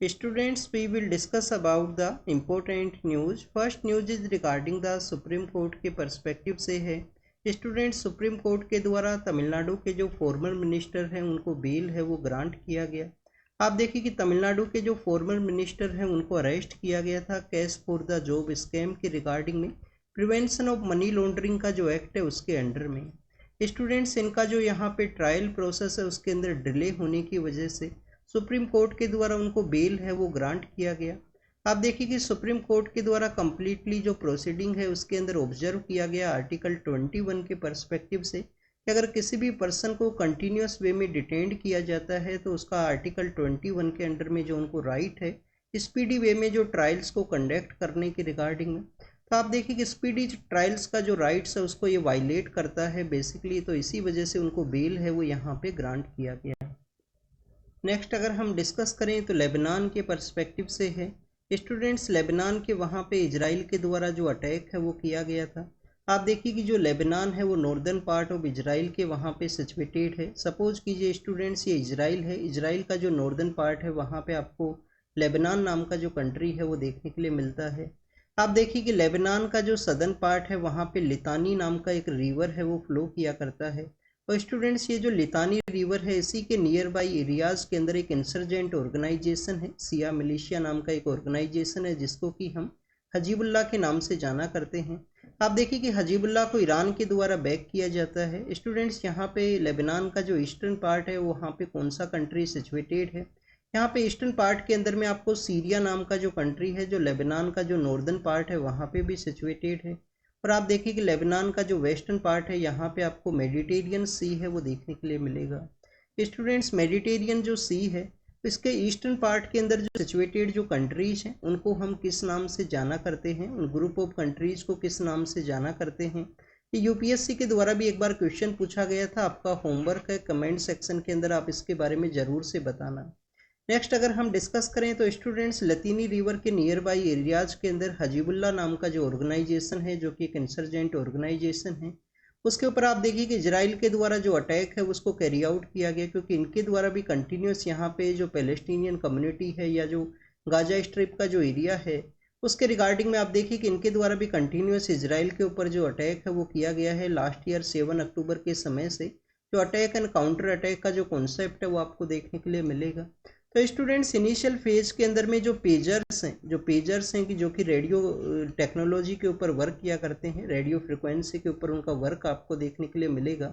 Students, we will discuss about the important news. First news is regarding the supreme court के perspective से है। Students, supreme court के द्वारा तमिलनाडु के जो फॉर्मर मिनिस्टर हैं उनको बेल है वो ग्रांट किया गया। आप देखिए कि तमिलनाडु के जो फॉर्मर मिनिस्टर हैं उनको अरेस्ट किया गया था cash for the job scam के रिगार्डिंग में प्रिवेंशन ऑफ मनी लॉन्ड्रिंग का जो एक्ट है उसके अंडर में। स्टूडेंट्स, इनका जो यहाँ पे ट्रायल प्रोसेस है उसके अंदर डिले होने की वजह से सुप्रीम कोर्ट के द्वारा उनको बेल है वो ग्रांट किया गया। आप देखिए कि सुप्रीम कोर्ट के द्वारा कम्प्लीटली जो प्रोसीडिंग है उसके अंदर ऑब्जर्व किया गया आर्टिकल 21 के पर्सपेक्टिव से कि अगर किसी भी पर्सन को कंटिन्यूस वे में डिटेंड किया जाता है तो उसका आर्टिकल 21 के अंडर में जो उनको राइट है स्पीडी वे में जो ट्रायल्स को कंडक्ट करने के रिगार्डिंग में, तो आप देखिए कि स्पीडी ट्रायल्स का जो राइट्स है उसको ये वायलेट करता है बेसिकली, तो इसी वजह से उनको बेल है वो यहाँ पे ग्रांट किया गया। नेक्स्ट अगर हम डिस्कस करें तो लेबनान के पर्सपेक्टिव से है। स्टूडेंट्स, लेबनान के वहाँ पे इजराइल के द्वारा जो अटैक है वो किया गया था। आप देखिए कि जो लेबनान है वो नॉर्दर्न पार्ट ऑफ इजराइल के वहाँ पे सिचुएटेड है। सपोज कीजिए स्टूडेंट्स ये इजराइल है, इजराइल का जो नॉर्दर्न पार्ट है वहाँ पे आपको लेबनान नाम का जो कंट्री है वो देखने के लिए मिलता है। आप देखिए कि लेबनान का जो सदर्न पार्ट है वहाँ पे लितानी नाम का एक रिवर है वो फ्लो किया करता है। और स्टूडेंट्स, ये जो लितानी रिवर है इसी के नियर बाई एरियाज़ के अंदर एक इंसर्जेंट ऑर्गेनाइजेशन है, सिया मिलिशिया नाम का एक ऑर्गेनाइजेशन है जिसको कि हम हजीबुल्लाह के नाम से जाना करते हैं। आप देखिए कि हजीबुल्लाह को ईरान के द्वारा बैक किया जाता है। स्टूडेंट्स, यहाँ पे लेबनान का जो ईस्टर्न पार्ट है वहाँ पे कौन सा कंट्री सिचुएटेड है? यहाँ पे ईस्टर्न पार्ट के अंदर में आपको सीरिया नाम का जो कंट्री है जो लेबनान का जो नॉर्दर्न पार्ट है वहाँ पे भी सिचुएटेड है। और आप देखिए कि लेबनान का जो वेस्टर्न पार्ट है यहाँ पे आपको मेडिटेरियन सी है वो देखने के लिए मिलेगा। स्टूडेंट्स, मेडिटेरियन जो सी है इसके ईस्टर्न पार्ट के अंदर जो सिचुएटेड जो कंट्रीज हैं उनको हम किस नाम से जाना करते हैं, उन ग्रुप ऑफ कंट्रीज को किस नाम से जाना करते हैं? ये यूपीएससी के द्वारा भी एक बार क्वेश्चन पूछा गया था, आपका होमवर्क है, कमेंट सेक्शन के अंदर आप इसके बारे में ज़रूर से बताना। नेक्स्ट अगर हम डिस्कस करें तो स्टूडेंट्स, लतीनी रिवर के नियर बाई एरियाज के अंदर हजीबुल्ला नाम का जो ऑर्गेनाइजेशन है जो कि एक इंसर्जेंट ऑर्गेनाइजेशन है उसके ऊपर आप देखिए कि इजराइल के द्वारा जो अटैक है उसको कैरी आउट किया गया, क्योंकि इनके द्वारा भी कंटिन्यूस यहाँ पे जो पैलेस्टीनियन कम्युनिटी है या जो गाजा स्ट्रिप का जो एरिया है उसके रिगार्डिंग में आप देखिए कि इनके द्वारा भी कंटिन्यूस इजराइल के ऊपर जो अटैक है वो किया गया है। लास्ट ईयर 7 अक्टूबर के समय से जो अटैक एंड काउंटर अटैक का जो कॉन्सेप्ट है वो आपको देखने के लिए मिलेगा। तो स्टूडेंट्स, इनिशियल फेज के अंदर में जो पेजर्स हैं कि जो कि रेडियो टेक्नोलॉजी के ऊपर वर्क किया करते हैं, रेडियो फ्रिक्वेंसी के ऊपर उनका वर्क आपको देखने के लिए मिलेगा।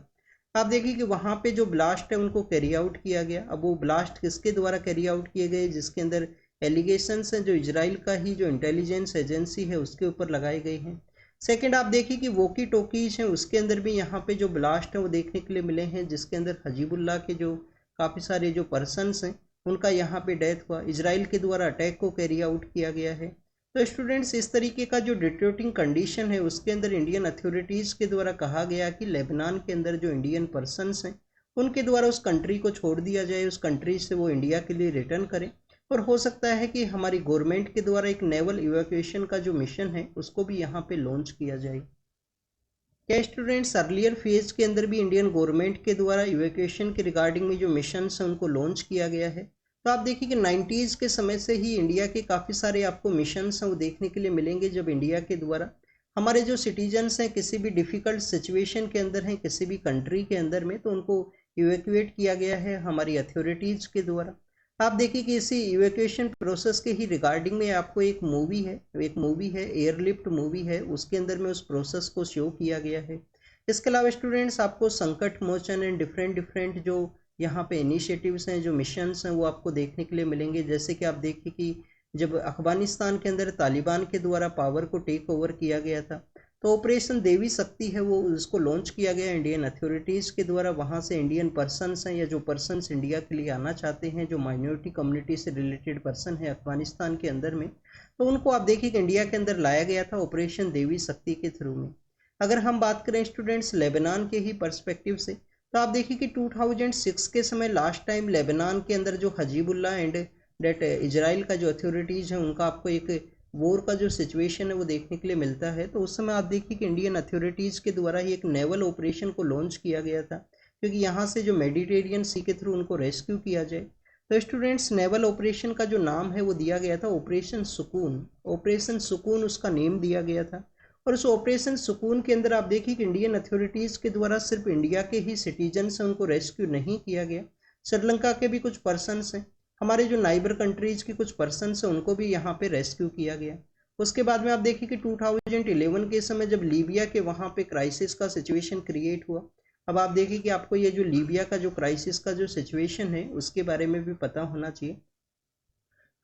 आप देखिए कि वहाँ पे जो ब्लास्ट है उनको कैरी आउट किया गया। अब वो ब्लास्ट किसके द्वारा कैरी आउट किए गए, जिसके अंदर एलिगेशंस हैं जो इजराइल का ही जो इंटेलिजेंस एजेंसी है उसके ऊपर लगाए गए हैं। सेकेंड, आप देखिए कि वोकी टोकीज हैं उसके अंदर भी यहाँ पे जो ब्लास्ट है वो देखने के लिए मिले हैं, जिसके अंदर हजीबुल्लाह के जो काफ़ी सारे जो पर्सनस हैं उनका यहाँ पे डेथ हुआ। इजराइल के द्वारा अटैक को कैरी आउट किया गया है। तो स्टूडेंट्स, इस तरीके का जो डिटेक्टिंग कंडीशन है उसके अंदर इंडियन अथॉरिटीज़ के द्वारा कहा गया कि लेबनान के अंदर जो इंडियन पर्सनस हैं उनके द्वारा उस कंट्री को छोड़ दिया जाए, उस कंट्री से वो इंडिया के लिए रिटर्न करें। और हो सकता है कि हमारी गवर्नमेंट के द्वारा एक नेवल इवैक्यूएशन का जो मिशन है उसको भी यहाँ पे लॉन्च किया जाए। क्या स्टूडेंट्स, अर्लियर फेज के अंदर भी इंडियन गवर्नमेंट के द्वारा इवैक्यूएशन के रिगार्डिंग में जो मिशन है उनको लॉन्च किया गया है? तो आप देखिए कि 90s के समय से ही इंडिया के काफ़ी सारे आपको मिशंस हैं वो देखने के लिए मिलेंगे, जब इंडिया के द्वारा हमारे जो सिटीजन्स हैं किसी भी डिफ़िकल्ट सिचुएशन के अंदर हैं किसी भी कंट्री के अंदर में, तो उनको इवैक्यूएट किया गया है हमारी अथॉरिटीज़ के द्वारा। आप देखिए कि इसी इवैक्यूएशन प्रोसेस के ही रिगार्डिंग में आपको एक मूवी है एयरलिफ्ट मूवी है, उसके अंदर में उस प्रोसेस को शो किया गया है। इसके अलावा स्टूडेंट्स, आपको संकट मोचन एंड डिफरेंट जो यहाँ पे इनिशिएटिव्स हैं जो मिशंस हैं वो आपको देखने के लिए मिलेंगे। जैसे कि आप देखिए कि जब अफगानिस्तान के अंदर तालिबान के द्वारा पावर को टेक ओवर किया गया था तो ऑपरेशन देवी शक्ति है वो उसको लॉन्च किया गया इंडियन अथॉरिटीज़ के द्वारा। वहाँ से इंडियन पर्सनस हैं या जो पर्सनस इंडिया के लिए आना चाहते हैं, जो माइनॉरिटी कम्युनिटी से रिलेटेड पर्सन है अफगानिस्तान के अंदर में, तो उनको आप देखिए कि इंडिया के अंदर लाया गया था ऑपरेशन देवी शक्ति के थ्रू में। अगर हम बात करें स्टूडेंट्स लेबनान के ही पर्सपेक्टिव से, तो आप देखिए कि 2006 के समय लास्ट टाइम लेबनान के अंदर जो हजीबुल्लाह एंड डेट इजराइल का जो अथॉरिटीज़ है उनका आपको एक वॉर का जो सिचुएशन है वो देखने के लिए मिलता है। तो उस समय आप देखिए कि इंडियन अथॉरिटीज़ के द्वारा ही एक नेवल ऑपरेशन को लॉन्च किया गया था, क्योंकि यहाँ से जो मेडिटेरियन सी के थ्रू उनको रेस्क्यू किया जाए। तो स्टूडेंट्स नेवल ऑपरेशन का जो नाम है वो दिया गया था ऑपरेशन सुकून। ऑपरेशन सुकून उसका नेम दिया गया था। और उस ऑपरेशन सुकून के अंदर आप देखिए कि इंडियन अथॉरिटीज़ के द्वारा सिर्फ इंडिया के ही सिटीजन्स हैं उनको रेस्क्यू नहीं किया गया, श्रीलंका के भी कुछ पर्सनस हैं, हमारे जो नाइबर कंट्रीज़ की कुछ पर्सनस हैं उनको भी यहाँ पे रेस्क्यू किया गया। उसके बाद में आप देखिए कि 2011 के समय जब लीबिया के वहाँ पे क्राइसिस का सिचुएशन क्रिएट हुआ। अब आप देखिए कि आपको ये जो लीबिया का जो क्राइसिस का जो सिचुएशन है उसके बारे में भी पता होना चाहिए।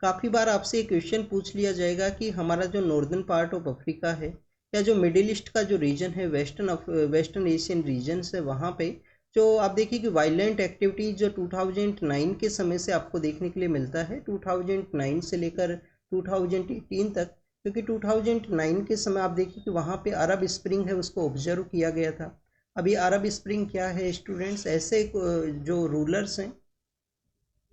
काफ़ी बार आपसे एक क्वेश्चन पूछ लिया जाएगा कि हमारा जो नॉर्दर्न पार्ट ऑफ अफ्रीका है या जो मिडिल ईस्ट का जो रीजन है, वेस्टर्न एशियन रीजन्स है, वहाँ पे जो आप देखिए कि वायलेंट एक्टिविटीज जो 2009 के समय से आपको देखने के लिए मिलता है, 2009 से लेकर 2018 तक, क्योंकि 2009 के समय आप देखिए कि वहाँ पे अरब स्प्रिंग है उसको ऑब्जर्व किया गया था। अभी अरब स्प्रिंग क्या है स्टूडेंट्स? ऐसे जो रूलर्स हैं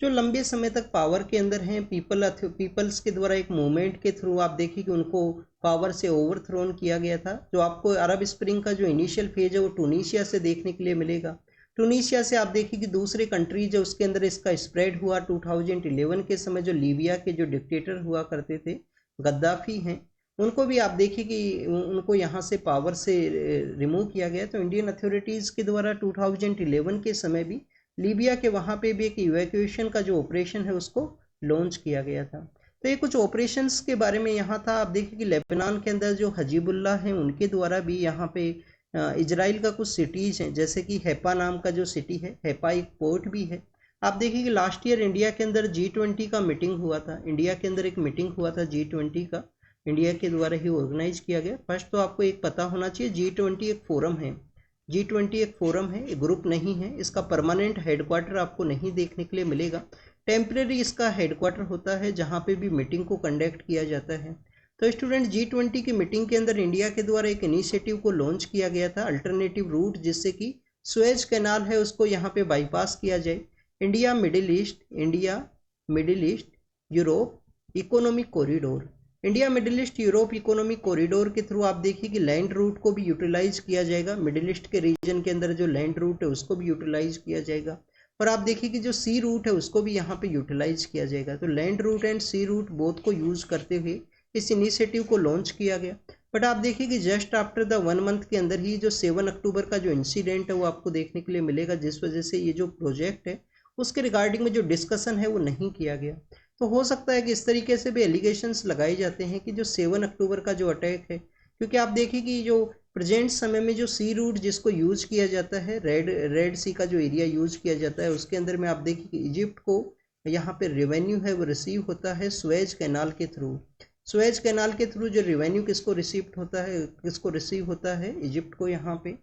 जो लंबे समय तक पावर के अंदर हैं, पीपल्स के द्वारा एक मूवमेंट के थ्रू आप देखिए कि उनको पावर से ओवरथ्रोन किया गया था। जो आपको अरब स्प्रिंग का जो इनिशियल फेज है वो टूनीशिया से देखने के लिए मिलेगा। टूनीशिया से आप देखिए कि दूसरे कंट्रीज है उसके अंदर इसका स्प्रेड हुआ 2011 के समय। जो लीबिया के जो डिक्टेटर हुआ करते थे, गद्दाफी हैं, उनको भी आप देखिए कि उनको यहाँ से पावर से रिमूव किया गया। तो इंडियन अथॉरिटीज़ के द्वारा 2011 के समय भी लीबिया के वहाँ पे भी एक इवैक्यूएशन का जो ऑपरेशन है उसको लॉन्च किया गया था। तो ये कुछ ऑपरेशंस के बारे में यहाँ था। आप देखिए कि लेबनान के अंदर जो हजीबुल्लाह हैं उनके द्वारा भी यहाँ पे इजराइल का कुछ सिटीज़ हैं, जैसे कि हैपा नाम का जो सिटी है, हैपा एक पोर्ट भी है। आप देखिए कि लास्ट ईयर इंडिया के अंदर G20 का मीटिंग हुआ था। इंडिया के अंदर एक मीटिंग हुआ था G20 का, इंडिया के द्वारा ही ऑर्गेनाइज किया गया। फर्स्ट तो आपको एक पता होना चाहिए, G20 एक फोरम है। G20 एक फोरम है, एक ग्रुप नहीं है। इसका परमानेंट हेडक्वार्टर आपको नहीं देखने के लिए मिलेगा। टेम्परेरी इसका हेडक्वार्टर होता है जहाँ पे भी मीटिंग को कंडक्ट किया जाता है। तो स्टूडेंट G20 की मीटिंग के अंदर इंडिया के द्वारा एक इनिशिएटिव को लॉन्च किया गया था, अल्टरनेटिव रूट, जिससे कि सुएज कैनाल है उसको यहाँ पे बाईपास किया जाए। India middle east Europe economic corridor, India middle east Europe economic corridor के थ्रू आप देखिए कि लैंड रूट को भी यूटिलाइज किया जाएगा। मिडिल ईस्ट के रीजन के अंदर जो लैंड रूट है उसको भी यूटिलाइज किया जाएगा। और आप देखिए कि जो सी रूट है उसको भी यहाँ पे यूटिलाइज किया जाएगा। तो land route and sea route both को यूज करते हुए इस इनिशिएटिव को लॉन्च किया गया। बट आप देखिए कि जस्ट आफ्टर द 1 मंथ के अंदर ही जो 7 अक्टूबर का जो इंसिडेंट है वो आपको देखने के लिए मिलेगा, जिस वजह से ये जो प्रोजेक्ट है उसके रिगार्डिंग में जो डिस्कशन है वो नहीं किया गया। तो हो सकता है कि इस तरीके से भी एलिगेशंस लगाए जाते हैं कि जो 7 अक्टूबर का जो अटैक है, क्योंकि आप देखिए कि जो प्रेजेंट समय में जो सी रूट जिसको यूज किया जाता है, रेड सी का जो एरिया यूज किया जाता है, उसके अंदर में आप देखिए कि इजिप्ट को यहाँ पे रेवेन्यू है वो रिसीव होता है सुएज कैनाल के थ्रू। सुएज कैनाल के थ्रू जो रेवेन्यू किसको रिसीव होता है इजिप्ट को यहाँ पे।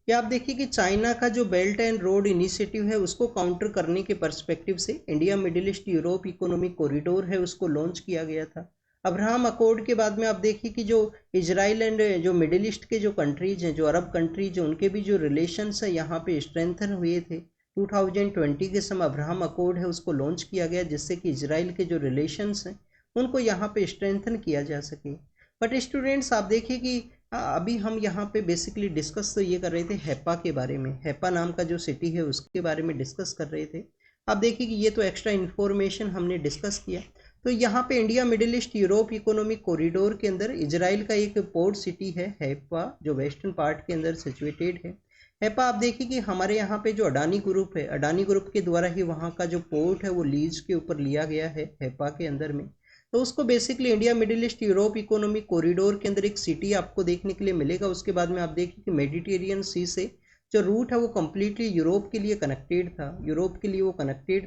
या आप देखिए कि चाइना का जो बेल्ट एंड रोड इनिशिएटिव है उसको काउंटर करने के पर्सपेक्टिव से India middle east Europe economic corridor है उसको लॉन्च किया गया था। अब्राहम अकॉर्ड के बाद में आप देखिए कि जो इजराइल एंड जो मिडिल ईस्ट के जो कंट्रीज हैं, जो अरब कंट्रीज हैं, उनके भी जो रिलेशंस हैं यहाँ पे स्ट्रेंथन हुए थे। 2020 के समय अब्राहम अकॉर्ड है उसको लॉन्च किया गया, जिससे कि इजराइल के जो रिलेशंस हैं उनको यहाँ पे स्ट्रेंथन किया जा सके। बट स्टूडेंट्स आप देखिए कि अभी हम यहाँ पे बेसिकली डिस्कस तो ये कर रहे थे हैपा के बारे में, हैपा नाम का जो सिटी है उसके बारे में डिस्कस कर रहे थे। आप देखिए कि ये तो एक्स्ट्रा इन्फॉर्मेशन हमने डिस्कस किया। तो यहाँ पे India middle east Europe economic corridor के अंदर इजराइल का एक पोर्ट सिटी है हैपा, जो वेस्टर्न पार्ट के अंदर सिचुएटेड है। हैपा आप देखिए कि हमारे यहाँ पे जो अडानी ग्रुप है, अडानी ग्रुप के द्वारा ही वहाँ का जो पोर्ट है वो लीज के ऊपर लिया गया है हैपा के अंदर में। तो उसको basically India middle east Europe economic corridor के अंदर एक सिटी आपको देखने के लिए मिलेगा। उसके बाद में आप देखिए कि मेडिटेरियन सी से जो रूट है वो कम्प्लीटली यूरोप के लिए कनेक्टेड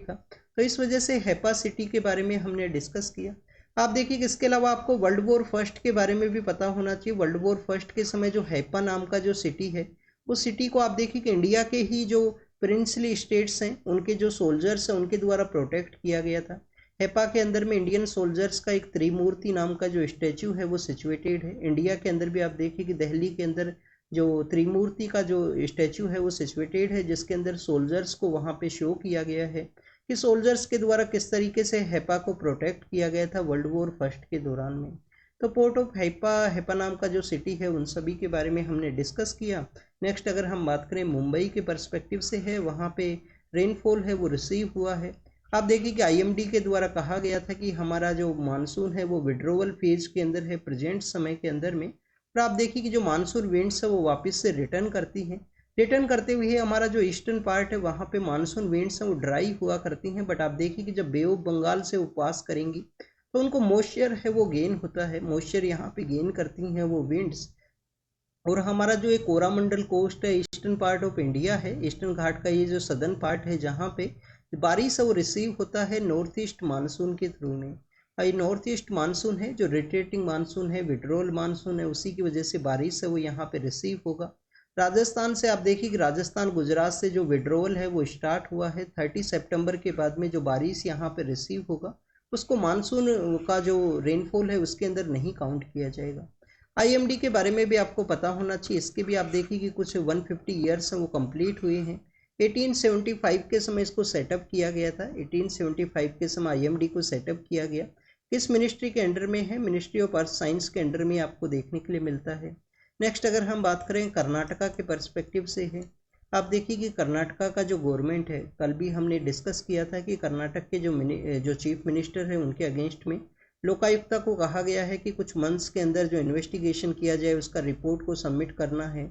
था, तो इस वजह से हैपा सिटी के बारे में हमने डिस्कस किया। आप देखिए कि इसके अलावा आपको वर्ल्ड वॉर फर्स्ट के बारे में भी पता होना चाहिए। वर्ल्ड वॉर फर्स्ट के समय जो हैपा नाम का जो सिटी है, उस सिटी को आप देखिए कि इंडिया के ही जो प्रिंसली स्टेट्स हैं उनके जो सोल्जर्स हैं उनके द्वारा प्रोटेक्ट किया गया था। हैपा के अंदर में इंडियन सोल्जर्स का एक त्रिमूर्ति नाम का जो स्टैचू है वो सिचुएटेड है। इंडिया के अंदर भी आप देखिए कि दिल्ली के अंदर जो त्रिमूर्ति का जो स्टैचू है वो सिचुएटेड है, जिसके अंदर सोल्जर्स को वहाँ पे शो किया गया है कि सोल्जर्स के द्वारा किस तरीके से हैपा को प्रोटेक्ट किया गया था वर्ल्ड वॉर फर्स्ट के दौरान में। तो पोर्ट ऑफ हैपा नाम का जो सिटी है उन सभी के बारे में हमने डिस्कस किया। नेक्स्ट अगर हम बात करें मुंबई के पर्सपेक्टिव से है, वहाँ पे रेनफॉल है वो रिसीव हुआ है। आप देखिए कि आईएमडी के द्वारा कहा गया था कि हमारा जो मानसून है वो विड्रोवल फेज के अंदर है प्रेजेंट समय के अंदर में। और आप देखिए कि जो मानसून विंड्स है वो वापस से रिटर्न करती हैं। रिटर्न करते हुए हमारा जो ईस्टर्न पार्ट है वहाँ पे मानसून विंड्स हैं वो ड्राई हुआ करती हैं, बट आप देखिए कि जब बे ऑफ बंगाल से वो पास करेंगी तो उनको मॉइस्चर है वो गेन होता है, मॉइस्चर यहाँ पे गेन करती हैं वो विंड्स। और हमारा जो एक कोरामंडल कोस्ट है, ईस्टर्न पार्ट ऑफ इंडिया है, ईस्टर्न घाट का ये जो सदर्न पार्ट है जहाँ पे बारिश है वो रिसीव होता है नॉर्थ ईस्ट मानसून के थ्रू में। ये नॉर्थ ईस्ट मानसून है जो रिटेटिंग मानसून है, विड्रोल मानसून है, उसी की वजह से बारिश है वो यहाँ पे रिसीव होगा। राजस्थान से आप देखिए कि राजस्थान गुजरात से जो विड्रोवल है वो स्टार्ट हुआ है, 30 सितंबर के बाद में जो बारिश यहाँ पे रिसीव होगा उसको मानसून का जो रेनफॉल है उसके अंदर नहीं काउंट किया जाएगा। आईएमडी के बारे में भी आपको पता होना चाहिए, इसके भी आप देखिए कि कुछ 150 ईयर्स हैं वो कंप्लीट हुए हैं। 1875 के समय इसको सेटअप किया गया था, 1875 के समय आईएमडी को सेटअप किया गया। किस मिनिस्ट्री के अंडर में है? मिनिस्ट्री ऑफ अर्थ साइंस के अंडर में आपको देखने के लिए मिलता है। नेक्स्ट अगर हम बात करें कर्नाटका के पर्सपेक्टिव से है, आप देखिए कि कर्नाटका का जो गवर्नमेंट है, कल भी हमने डिस्कस किया था कि कर्नाटक के जो चीफ मिनिस्टर है उनके अगेंस्ट में लोकायुक्ता को कहा गया है कि कुछ मंथ्स के अंदर जो इन्वेस्टिगेशन किया जाए उसका रिपोर्ट को सबमिट करना है।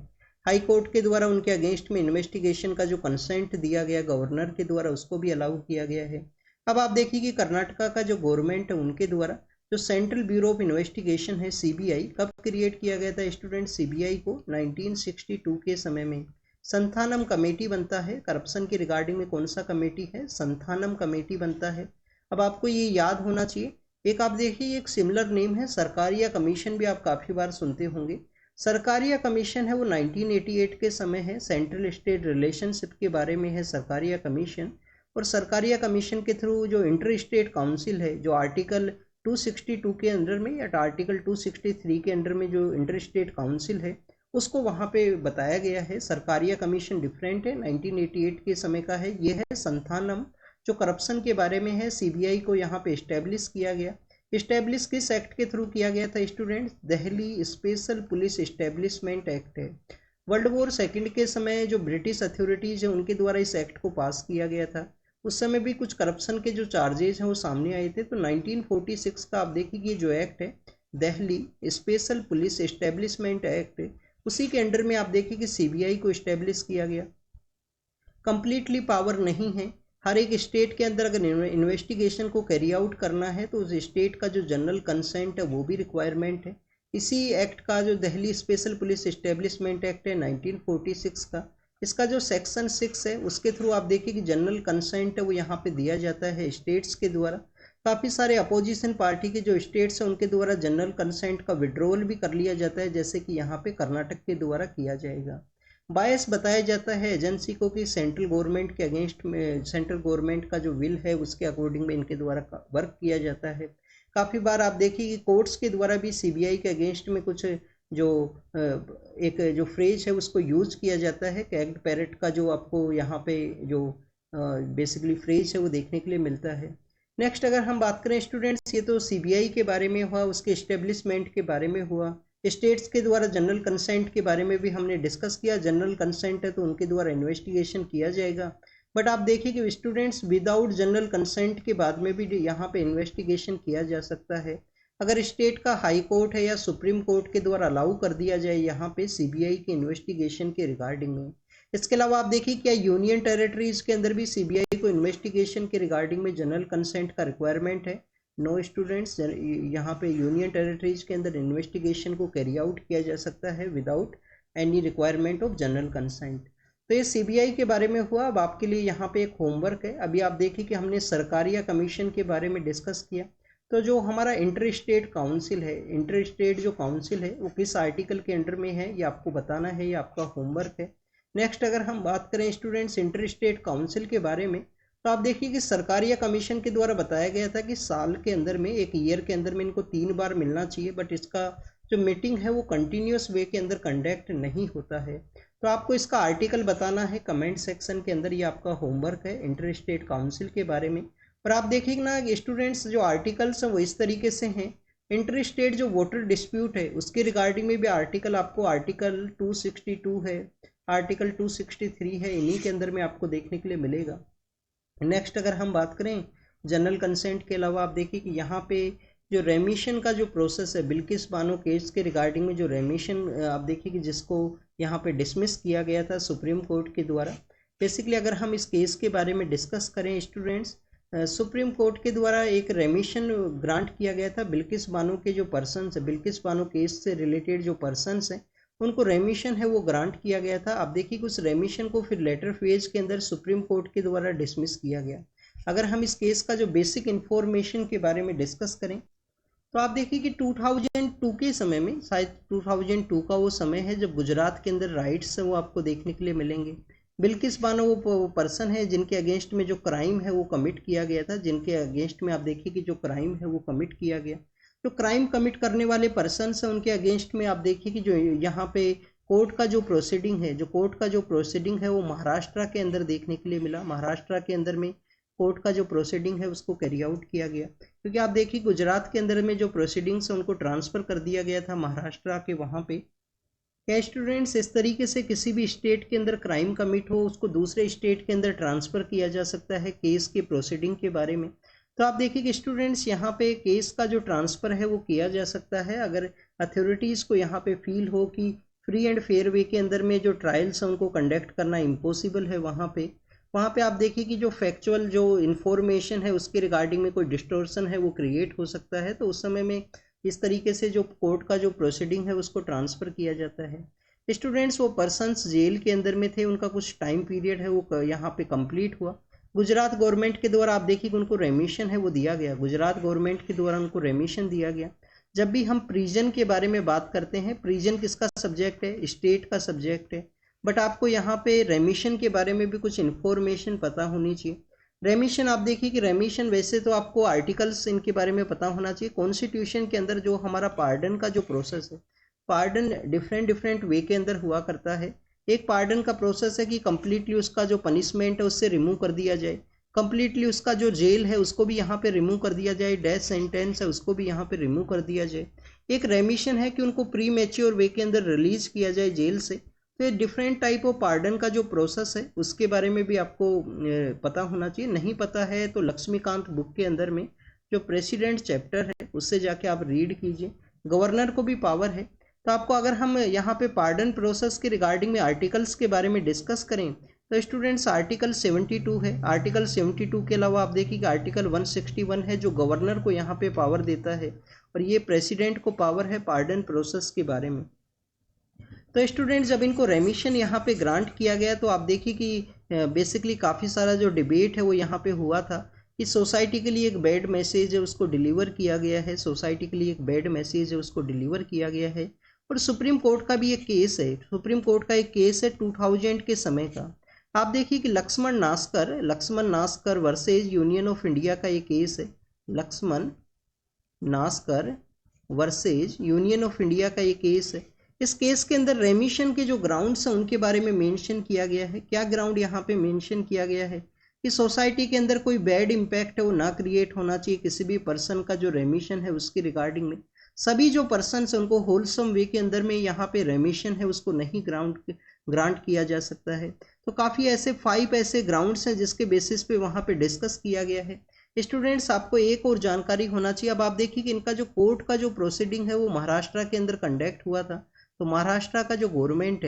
हाई कोर्ट के द्वारा उनके अगेंस्ट में इन्वेस्टिगेशन का जो कंसेंट दिया गया गवर्नर के द्वारा उसको भी अलाउ किया गया है। अब आप देखिए कि कर्नाटका का जो गवर्नमेंट है उनके द्वारा जो सेंट्रल ब्यूरो ऑफ इन्वेस्टिगेशन है सीबीआई कब क्रिएट किया गया था स्टूडेंट? सीबीआई को 1962 के समय में। संथानम कमेटी बनता है करप्शन की रिगार्डिंग में, कौन सा कमेटी है? संथानम कमेटी बनता है। अब आपको ये याद होना चाहिए। एक आप देखिए एक सिमिलर नेम है सरकारिया कमीशन, भी आप काफ़ी बार सुनते होंगे। सरकारिया कमीशन है वो 1988 के समय है, सेंट्रल स्टेट रिलेशनशिप के बारे में है सरकारिया कमीशन। और सरकारिया कमीशन के थ्रू जो इंटर स्टेट काउंसिल है, जो आर्टिकल 262 के अंडर में या आर्टिकल 263 के अंडर में जो इंटर स्टेट काउंसिल है उसको वहाँ पे बताया गया है। सरकारिया कमीशन डिफरेंट है, 1988 के समय का है। ये है संथानम जो करप्शन के बारे में है, सीबीआई को यहाँ पे इस्टेब्लिश किया गया। इस्टेब्लिश किस एक्ट के थ्रू किया गया था students? Delhi special police establishment act है। वर्ल्ड वॉर सेकंड के समय जो ब्रिटिश अथॉरिटीज है उनके द्वारा इस एक्ट को पास किया गया था। उस समय भी कुछ करप्शन के जो चार्जेस हैं वो सामने आए थे। तो 1946 का आप देखिए कि जो एक्ट है Delhi special police establishment act, उसी के अंडर में आप देखिए कि सीबीआई को इस्टेब्लिश किया गया। कंप्लीटली पावर नहीं है, हर एक स्टेट के अंदर अगर इन्वेस्टिगेशन को कैरी आउट करना है तो उस स्टेट का जो जनरल कंसेंट है वो भी रिक्वायरमेंट है। इसी एक्ट का जो Delhi special police establishment act है 1946 का, इसका जो सेक्शन 6 है उसके थ्रू आप देखिए कि जनरल कंसेंट है वो यहाँ पे दिया जाता है स्टेट्स के द्वारा। काफ़ी सारे अपोजिशन पार्टी के जो स्टेट्स हैं उनके द्वारा जनरल कंसेंट का विड्रॉवल भी कर लिया जाता है, जैसे कि यहाँ पे कर्नाटक के द्वारा किया जाएगा। बायस बताया जाता है एजेंसी को कि सेंट्रल गवर्नमेंट के अगेंस्ट में, सेंट्रल गवर्नमेंट का जो विल है उसके अकॉर्डिंग में इनके द्वारा वर्क किया जाता है। काफ़ी बार आप देखिए कि कोर्ट्स के द्वारा भी सीबीआई के अगेंस्ट में कुछ जो एक जो फ्रेज है उसको यूज किया जाता है, कैग्ड पैरेट का जो आपको यहाँ पे जो बेसिकली फ्रेज है वो देखने के लिए मिलता है। नेक्स्ट अगर हम बात करें स्टूडेंट्स, ये तो सीबीआई के बारे में हुआ, उसके इस्टेब्लिशमेंट के बारे में हुआ। स्टेट्स के द्वारा जनरल कंसेंट के बारे में भी हमने डिस्कस किया, जनरल कंसेंट है तो उनके द्वारा इन्वेस्टिगेशन किया जाएगा। बट आप देखिए कि स्टूडेंट्स विदाउट जनरल कंसेंट के बाद में भी यहाँ पे इन्वेस्टिगेशन किया जा सकता है, अगर स्टेट का हाई कोर्ट है या सुप्रीम कोर्ट के द्वारा अलाउ कर दिया जाए यहाँ पे सीबीआई के इन्वेस्टिगेशन के रिगार्डिंग में। इसके अलावा आप देखिए क्या यूनियन टेरिटरीज के अंदर भी सीबीआई को इन्वेस्टिगेशन के रिगार्डिंग में जनरल कंसेंट का रिक्वायरमेंट है? नो स्टूडेंट्स, यहाँ पे यूनियन टेरिटरीज के अंदर इन्वेस्टिगेशन को कैरी आउट किया जा सकता है without any requirement of general consent. तो ये सीबीआई के बारे में हुआ। अब आपके लिए यहाँ पे एक होमवर्क है, अभी आप देखिए कि हमने सरकारिया कमीशन के बारे में डिस्कस किया, तो जो हमारा इंटर स्टेट काउंसिल है, इंटर स्टेट जो काउंसिल है वो किस आर्टिकल के अंडर में है ये आपको बताना है, ये आपका होमवर्क है। नेक्स्ट अगर हम बात करें स्टूडेंट्स इंटर स्टेट काउंसिल के बारे में, तो आप देखिए कि सरकारिया कमीशन के द्वारा बताया गया था कि साल के अंदर में, एक ईयर के अंदर में इनको 3 बार मिलना चाहिए, बट इसका जो मीटिंग है वो कंटिन्यूस वे के अंदर कंडक्ट नहीं होता है। तो आपको इसका आर्टिकल बताना है कमेंट सेक्शन के अंदर, ये आपका होमवर्क है इंटर स्टेट काउंसिल के बारे में। और आप देखिए ना स्टूडेंट्स जो आर्टिकल्स हैं वो इस तरीके से हैं, इंटर स्टेट जो वाटर डिस्प्यूट है उसके रिगार्डिंग में भी आर्टिकल आपको आर्टिकल 262 है, आर्टिकल 263 है, इन्हीं के अंदर में आपको देखने के लिए मिलेगा। नेक्स्ट अगर हम बात करें जनरल कंसेंट के अलावा, आप देखिए कि यहाँ पे जो रेमिशन का जो प्रोसेस है बिल्किस बानो केस के रिगार्डिंग में, जो रेमिशन आप देखिए कि जिसको यहाँ पे डिसमिस किया गया था सुप्रीम कोर्ट के द्वारा। बेसिकली अगर हम इस केस के बारे में डिस्कस करें स्टूडेंट्स, सुप्रीम कोर्ट के द्वारा एक रेमिशन ग्रांट किया गया था बिल्किस बानो के जो पर्सन्स है, बिल्किस बानो केस से रिलेटेड जो पर्सन्स हैं उनको रेमिशन है वो ग्रांट किया गया था। आप देखिए कि उस रेमिशन को फिर लेटर फेज के अंदर सुप्रीम कोर्ट के द्वारा डिसमिस किया गया। अगर हम इस केस का जो बेसिक इन्फॉर्मेशन के बारे में डिस्कस करें तो आप देखिए कि 2002 के समय में, शायद 2002 का वो समय है जब गुजरात के अंदर राइट्स है वो आपको देखने के लिए मिलेंगे। बिल्किस बानो वो पर्सन है जिनके अगेंस्ट में जो क्राइम है वो कमिट किया गया था, जिनके अगेंस्ट में आप देखिए कि जो क्राइम है वो कमिट किया गया। जो क्राइम कमिट करने वाले पर्सन है उनके अगेंस्ट में आप देखिए कि जो यहाँ पे कोर्ट का जो प्रोसीडिंग है, जो कोर्ट का जो प्रोसीडिंग है वो महाराष्ट्र के अंदर देखने के लिए मिला। महाराष्ट्र के अंदर में कोर्ट का जो प्रोसीडिंग है उसको कैरी आउट किया गया, क्योंकि आप देखिए गुजरात के अंदर में जो प्रोसीडिंग्स है उनको ट्रांसफ़र कर दिया गया था महाराष्ट्र के वहाँ पे। क्या स्टूडेंट्स इस तरीके से किसी भी स्टेट के अंदर क्राइम कमिट हो उसको दूसरे स्टेट के अंदर ट्रांसफ़र किया जा सकता है केस के प्रोसीडिंग के बारे में। तो आप देखिए कि स्टूडेंट्स यहाँ पे केस का जो ट्रांसफ़र है वो किया जा सकता है अगर अथॉरिटीज़ को यहाँ पे फील हो कि फ्री एंड फेयर वे के अंदर में जो ट्रायल्स हैं उनको कंडक्ट करना इम्पॉसिबल है। वहाँ पे आप देखिए कि जो फैक्चुअल जो इन्फॉर्मेशन है उसके रिगार्डिंग में कोई डिस्टोर्सन है वो क्रिएट हो सकता है, तो उस समय में इस तरीके से जो कोर्ट का जो प्रोसीडिंग है उसको ट्रांसफ़र किया जाता है। स्टूडेंट्स वो पर्सन्स जेल के अंदर में थे, उनका कुछ टाइम पीरियड है वो यहाँ पे कंप्लीट हुआ। गुजरात गवर्नमेंट के द्वारा आप देखिए कि उनको रेमिशन है वो दिया गया, गुजरात गवर्नमेंट के द्वारा उनको रेमिशन दिया गया। जब भी हम प्रिजन के बारे में बात करते हैं, प्रिजन किसका सब्जेक्ट है, स्टेट का सब्जेक्ट है, बट आपको यहाँ पे रेमिशन के बारे में भी कुछ इन्फॉर्मेशन पता होनी चाहिए। रेमिशन आप देखिए कि रेमिशन वैसे तो आपको आर्टिकल्स इनके बारे में पता होना चाहिए। कॉन्स्टिट्यूशन के अंदर जो हमारा पार्डन का जो प्रोसेस है, पार्डन डिफरेंट डिफरेंट वे के अंदर हुआ करता है। एक पार्डन का प्रोसेस है कि कम्प्लीटली उसका जो पनिशमेंट है उससे रिमूव कर दिया जाए, कम्प्लीटली उसका जो जेल है उसको भी यहाँ पे रिमूव कर दिया जाए, डेथ सेंटेंस है उसको भी यहाँ पे रिमूव कर दिया जाए। एक रेमिशन है कि उनको प्री मैच्योर वे के अंदर रिलीज किया जाए जेल से। तो ये डिफरेंट टाइप ऑफ पार्डन का जो प्रोसेस है उसके बारे में भी आपको पता होना चाहिए। नहीं पता है तो लक्ष्मीकांत बुक के अंदर में जो प्रेसिडेंट चैप्टर है उससे जाके आप रीड कीजिए। गवर्नर को भी पावर है। तो आपको अगर हम यहाँ पे पार्डन प्रोसेस के रिगार्डिंग में आर्टिकल्स के बारे में डिस्कस करें तो स्टूडेंट्स आर्टिकल 72 है। आर्टिकल 72 के अलावा आप देखिए कि आर्टिकल 161 है जो गवर्नर को यहाँ पे पावर देता है, और ये प्रेसिडेंट को पावर है पार्डन प्रोसेस के बारे में। तो स्टूडेंट्स जब इनको रेमिशन यहाँ पे ग्रांट किया गया तो आप देखिए कि बेसिकली काफ़ी सारा जो डिबेट है वो यहाँ पे हुआ था कि सोसाइटी के लिए एक बैड मैसेज है उसको डिलीवर किया गया है, सोसाइटी के लिए एक बैड मैसेज है उसको डिलीवर किया गया है। और सुप्रीम कोर्ट का भी एक केस है, सुप्रीम कोर्ट का एक केस है 2000 के समय का। आप देखिए कि Laxman Naskar versus Union of India का ये केस है। Laxman Naskar versus Union of India का ये केस है। इस केस के अंदर रेमिशन के जो ग्राउंड्स हैं उनके बारे में मेंशन किया गया है। क्या ग्राउंड यहाँ पे मेंशन किया गया है कि सोसाइटी के अंदर कोई बैड इम्पैक्ट है वो ना क्रिएट होना चाहिए किसी भी पर्सन का जो रेमिशन है उसके रिगार्डिंग में। सभी जो पर्सन है उनको होलसम वे के अंदर में यहाँ पे रेमिशन है उसको नहीं ग्रांट किया जा सकता है। तो काफ़ी ऐसे 5 ऐसे ग्राउंड्स हैं जिसके बेसिस पे वहाँ पे डिस्कस किया गया है। स्टूडेंट्स आपको एक और जानकारी होना चाहिए। अब आप देखिए कि इनका जो कोर्ट का जो प्रोसीडिंग है वो महाराष्ट्र के अंदर कंडक्ट हुआ था। तो महाराष्ट्र का जो गवर्नमेंट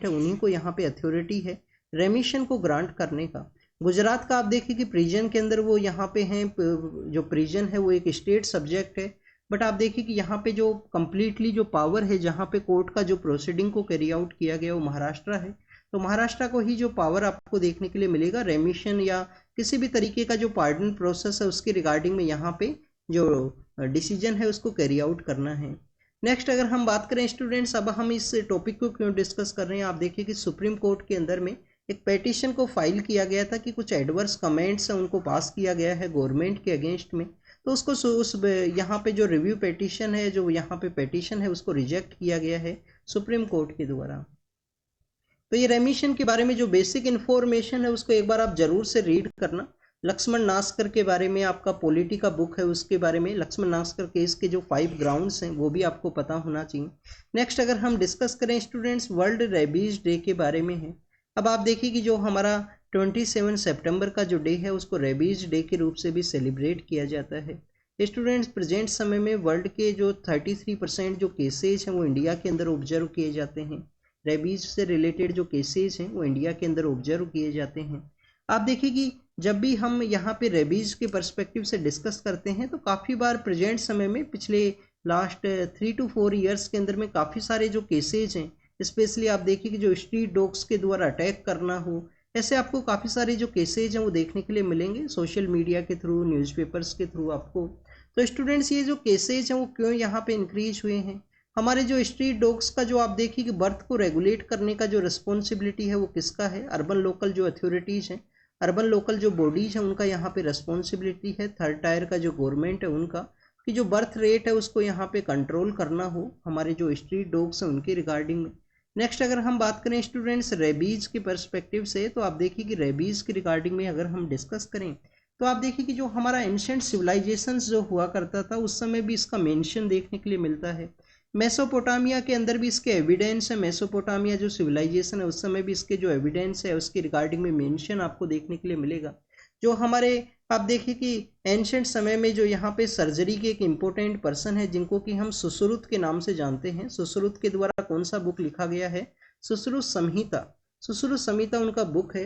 है उन्हीं को यहाँ पे अथॉरिटी है रेमिशन को ग्रांट करने का। गुजरात का आप देखिए कि प्रिजन के अंदर वो यहाँ पे हैं, जो प्रिजन है वो एक स्टेट सब्जेक्ट है, बट आप देखिए कि यहाँ पे जो कम्प्लीटली जो पावर है जहाँ पे कोर्ट का जो प्रोसीडिंग को कैरी आउट किया गया वो महाराष्ट्र है। तो महाराष्ट्र को ही जो पावर आपको देखने के लिए मिलेगा रेमिशन या किसी भी तरीके का जो पार्डन प्रोसेस है उसके रिगार्डिंग में यहाँ पे जो डिसीजन है उसको कैरी आउट करना है। नेक्स्ट अगर हम बात करें स्टूडेंट्स, अब हम इस टॉपिक को क्यों डिस्कस कर रहे हैं, आप देखिए कि सुप्रीम कोर्ट के अंदर में एक पेटिशन को फाइल किया गया था कि कुछ एडवर्स कमेंट्स हैं उनको पास किया गया है गवर्नमेंट के अगेंस्ट में। तो उसको उस यहाँ पे जो रिव्यू पेटिशन है, जो यहाँ पे पेटिशन है उसको रिजेक्ट किया गया है सुप्रीम कोर्ट के द्वारा। तो ये रेमिशन के बारे में जो बेसिक इन्फॉर्मेशन है उसको एक बार आप जरूर से रीड करना। लक्ष्मण नास्कर के बारे में आपका पॉलिटी का बुक है उसके बारे में लक्ष्मण नास्कर केस के जो 5 ग्राउंड्स हैं वो भी आपको पता होना चाहिए। नेक्स्ट अगर हम डिस्कस करें स्टूडेंट्स वर्ल्ड रेबीज डे के बारे में है। अब आप देखिए कि जो हमारा 27 सितंबर का जो डे है उसको रेबीज डे के रूप से भी सेलिब्रेट किया जाता है। स्टूडेंट्स, प्रेजेंट समय में वर्ल्ड के जो 33% जो केसेज हैं वो इंडिया के अंदर ऑब्जर्व किए जाते हैं। रेबीज से रिलेटेड जो केसेज हैं वो इंडिया के अंदर ऑब्जर्व किए जाते हैं। आप देखिए कि जब भी हम यहाँ पे रेबीज के पर्सपेक्टिव से डिस्कस करते हैं तो काफ़ी बार प्रेजेंट समय में पिछले लास्ट 3 to 4 ईयर्स के अंदर में काफ़ी सारे जो केसेज हैं, स्पेशली आप देखिए कि जो स्ट्रीट डॉग्स के द्वारा अटैक करना हो, ऐसे आपको काफ़ी सारे जो केसेज हैं वो देखने के लिए मिलेंगे सोशल मीडिया के थ्रू, न्यूज़पेपर्स के थ्रू आपको। तो स्टूडेंट्स, ये जो केसेज हैं वो क्यों यहाँ पे इंक्रीज हुए हैं? हमारे जो स्ट्रीट डॉग्स का जो आप देखिए कि बर्थ को रेगुलेट करने का जो रिस्पॉन्सिबिलिटी है वो किसका है? अर्बन लोकल जो अथॉरिटीज़ हैं, अर्बन लोकल जो बॉडीज़ हैं उनका यहाँ पे रिस्पॉन्सिबिलिटी है। थर्ड टायर का जो गवर्नमेंट है उनका, कि जो बर्थ रेट है उसको यहाँ पे कंट्रोल करना हो हमारे जो स्ट्रीट डॉग्स हैं उनके रिगार्डिंग में। नेक्स्ट अगर हम बात करें स्टूडेंट्स रेबीज़ के पर्सपेक्टिव से, तो आप देखिए कि रेबीज़ के रिगार्डिंग में अगर हम डिस्कस करें तो आप देखिए कि जो हमारा एंशिएंट सिविलाइजेशंस जो हुआ करता था उस समय भी इसका मेंशन देखने के लिए मिलता है। मेसोपोटामिया के अंदर भी इसके एविडेंस है। मेसोपोटामिया जो सिविलाइजेशन है उस समय भी इसके जो एविडेंस है उसके रिगार्डिंग में मेंशन आपको देखने के लिए मिलेगा। जो हमारे आप देखिए कि एंशिएंट समय में जो यहाँ पे सर्जरी के एक इम्पोर्टेंट पर्सन है जिनको कि हम सुश्रुत के नाम से जानते हैं। सुश्रुत के द्वारा कौन सा बुक लिखा गया है? सुश्रुत संहिता। सुश्रुत संहिता उनका बुक है।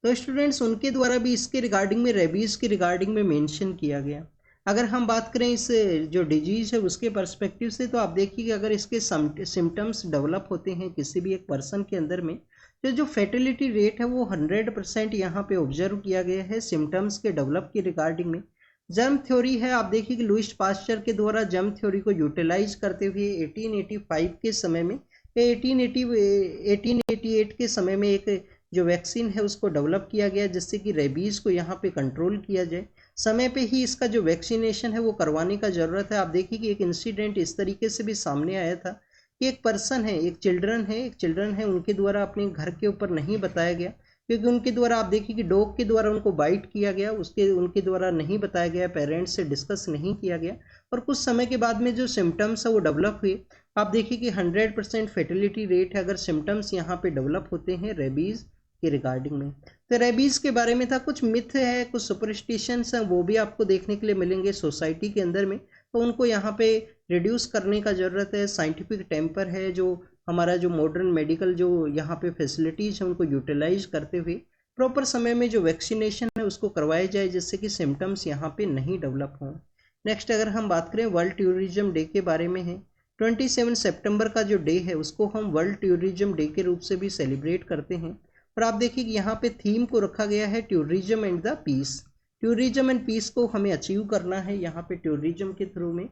तो स्टूडेंट्स, उनके द्वारा भी इसके रिगार्डिंग में रेबीज़ के रिगार्डिंग में मेंशन किया गया। अगर हम बात करें इस जो डिजीज़ है उसके पर्सपेक्टिव से, तो आप देखिए कि अगर इसके सिम्टम्स डेवलप होते हैं किसी भी एक पर्सन के अंदर में, तो जो फर्टिलिटी रेट है वो 100% यहाँ पे ऑब्जर्व किया गया है सिम्टम्स के डेवलप के रिगार्डिंग में। जर्म थ्योरी है, आप देखिए कि लुईस पास्चर के द्वारा जर्म थ्योरी को यूटिलाइज करते हुए 1885 के समय में, 1888 के समय में एक जो वैक्सीन है उसको डेवलप किया गया जिससे कि रेबीज़ को यहाँ पे कंट्रोल किया जाए। समय पे ही इसका जो वैक्सीनेशन है वो करवाने का ज़रूरत है। आप देखिए कि एक इंसिडेंट इस तरीके से भी सामने आया था कि एक पर्सन है, एक चिल्ड्रन है, उनके द्वारा अपने घर के ऊपर नहीं बताया गया क्योंकि उनके द्वारा आप देखिए कि डॉग के द्वारा उनको बाइट किया गया, उनके द्वारा नहीं बताया गया, पेरेंट्स से डिस्कस नहीं किया गया और कुछ समय के बाद में जो सिम्टम्स है वो डेवलप हुए। आप देखिए कि 100% फर्टिलिटी रेट है अगर सिम्टम्स यहाँ पे डेवलप होते हैं रेबीज़ के रिगार्डिंग में। तो रेबीज़ के बारे में था। कुछ मिथ है, कुछ सुपरस्टिशंस हैं, वो भी आपको देखने के लिए मिलेंगे सोसाइटी के अंदर में, तो उनको यहाँ पे रिड्यूस करने का ज़रूरत है। साइंटिफिक टेम्पर है, जो हमारा जो मॉडर्न मेडिकल जो यहाँ पे फैसिलिटीज़ हैं उनको यूटिलाइज करते हुए प्रॉपर समय में जो वैक्सीनेशन है उसको करवाया जाए जिससे कि सिम्टम्स यहाँ पे नहीं डेवलप हों। नेक्स्ट अगर हम बात करें वर्ल्ड टूरिज्म डे के बारे में है, 27 सितंबर का जो डे है उसको हम वर्ल्ड टूरिज्म डे के रूप से भी सेलिब्रेट करते हैं। और आप देखिए कि यहाँ पे थीम को रखा गया है tourism and the peace. Tourism and peace को हमें अचीव करना है यहाँ पे टूरिज्म के थ्रू में।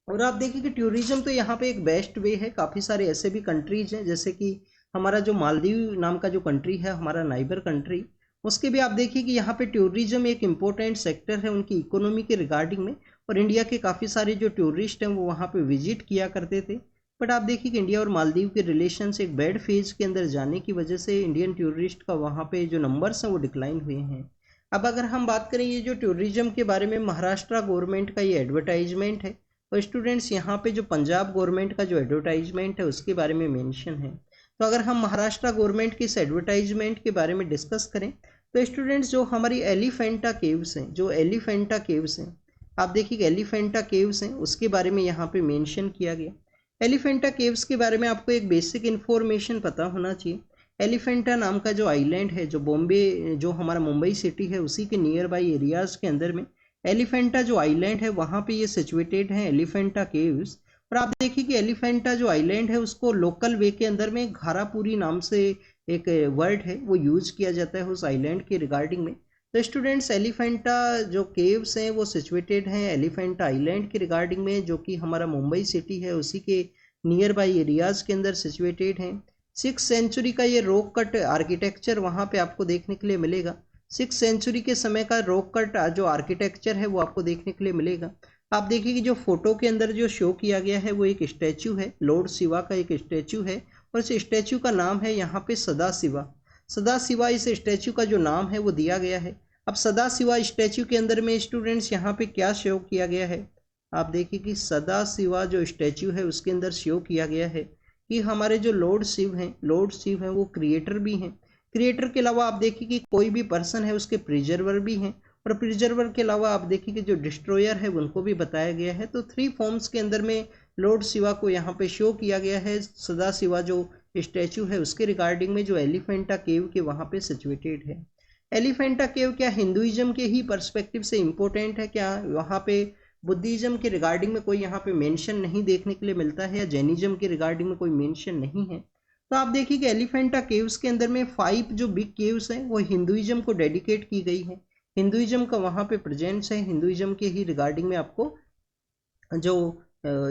और आप देखिए कि टूरिज्म तो यहाँ पे एक बेस्ट वे है। काफ़ी सारे ऐसे भी कंट्रीज हैं जैसे कि हमारा जो मालदीव नाम का जो कंट्री है, हमारा नाइबर कंट्री, उसके भी आप देखिए कि यहाँ पे टूरिज्म एक इम्पोर्टेंट सेक्टर है उनकी इकोनॉमी के रिगार्डिंग में। और इंडिया के काफ़ी सारे जो टूरिस्ट हैं वो वहाँ पे विजिट किया करते थे। बट आप देखिए कि इंडिया और मालदीव के रिलेशंस एक बैड फेज के अंदर जाने की वजह से इंडियन टूरिस्ट का वहाँ पे जो नंबर्स हैं वो डिक्लाइन हुए हैं। अब अगर हम बात करें ये जो टूरिज्म के बारे में, महाराष्ट्र गवर्नमेंट का ये एडवर्टाइजमेंट है और स्टूडेंट्स यहाँ पे जो पंजाब गवर्नमेंट का जो एडवर्टाइजमेंट है उसके बारे में मेंशन है। तो अगर हम महाराष्ट्र गवर्नमेंट के इस एडवर्टाइजमेंट के बारे में डिस्कस करें तो स्टूडेंट्स जो हमारी एलिफेंटा केव्स हैं, जो एलिफेंटा केव्स हैं, आप देखिए एलिफेंटा केव्स हैं उसके बारे में यहाँ पे मेंशन किया गया। एलिफेंटा केव्स के बारे में आपको एक बेसिक इन्फॉर्मेशन पता होना चाहिए। एलिफेंटा नाम का जो आइलैंड है, जो बॉम्बे, जो हमारा मुंबई सिटी है उसी के नियर बाई एरियाज़ के अंदर में एलिफेंटा जो आइलैंड है वहाँ पे ये सिचुएटेड है एलिफेंटा केव्स। और आप देखिए कि एलिफेंटा जो आइलैंड है उसको लोकल वे के अंदर में घारापुरी नाम से एक वर्ड है वो यूज़ किया जाता है उस आइलैंड के रिगार्डिंग में। तो स्टूडेंट्स, एलिफेंटा जो केव्स हैं वो सिचुएटेड हैं एलिफेंटा आइलैंड के रिगार्डिंग में, जो कि हमारा मुंबई सिटी है उसी के नियर बाई एरियाज़ के अंदर सिचुएटेड हैं। 6th सेंचुरी का ये रॉक कट आर्किटेक्चर वहाँ पे आपको देखने के लिए मिलेगा। 6th सेंचुरी के समय का रॉक कट जो आर्किटेक्चर है वो आपको देखने के लिए मिलेगा। आप देखिए कि जो फोटो के अंदर जो शो किया गया है वो एक स्टैचू है, लॉर्ड शिवा का एक स्टैचू है और इस स्टैचू का नाम है यहाँ पे सदा शिवा। सदा शिवा इस स्टैचू का जो नाम है वो दिया गया है। अब सदा शिवा स्टैचू के अंदर में स्टूडेंट्स यहाँ पे क्या शो किया गया है, आप देखिए कि सदा शिवा जो स्टैचू है उसके अंदर शो किया गया है कि हमारे जो लॉर्ड शिव हैं वो क्रिएटर भी हैं। क्रिएटर के अलावा आप देखिए कि कोई भी पर्सन है उसके प्रिजर्वर भी हैं, और प्रिजर्वर के अलावा आप देखिए कि जो डिस्ट्रॉयर है उनको भी बताया गया है। तो 3 फॉर्म्स के अंदर में लॉर्ड शिवा को यहाँ पे शो किया गया है। सदा शिवा जो स्टैचू है उसके रिगार्डिंग में जो एलिफेंटा केव के वहाँ पे सिचुएटेड है। एलिफेंटा केव क्या हिंदुइज्म के ही पर्सपेक्टिव से इम्पोर्टेंट है, क्या वहाँ पे बुद्धिज्म के रिगार्डिंग में कोई यहाँ पे मेंशन नहीं देखने के लिए मिलता है, या जैनिज्म के रिगार्डिंग में कोई मेंशन नहीं है? तो आप देखिए कि एलिफेंटा केव्स के अंदर में 5 जो बिग केव्स हैं वो हिंदुइज्म को डेडिकेट की गई है। हिंदुइज्म का वहाँ पे प्रेजेंस है, हिंदुइज्म के ही रिगार्डिंग में आपको जो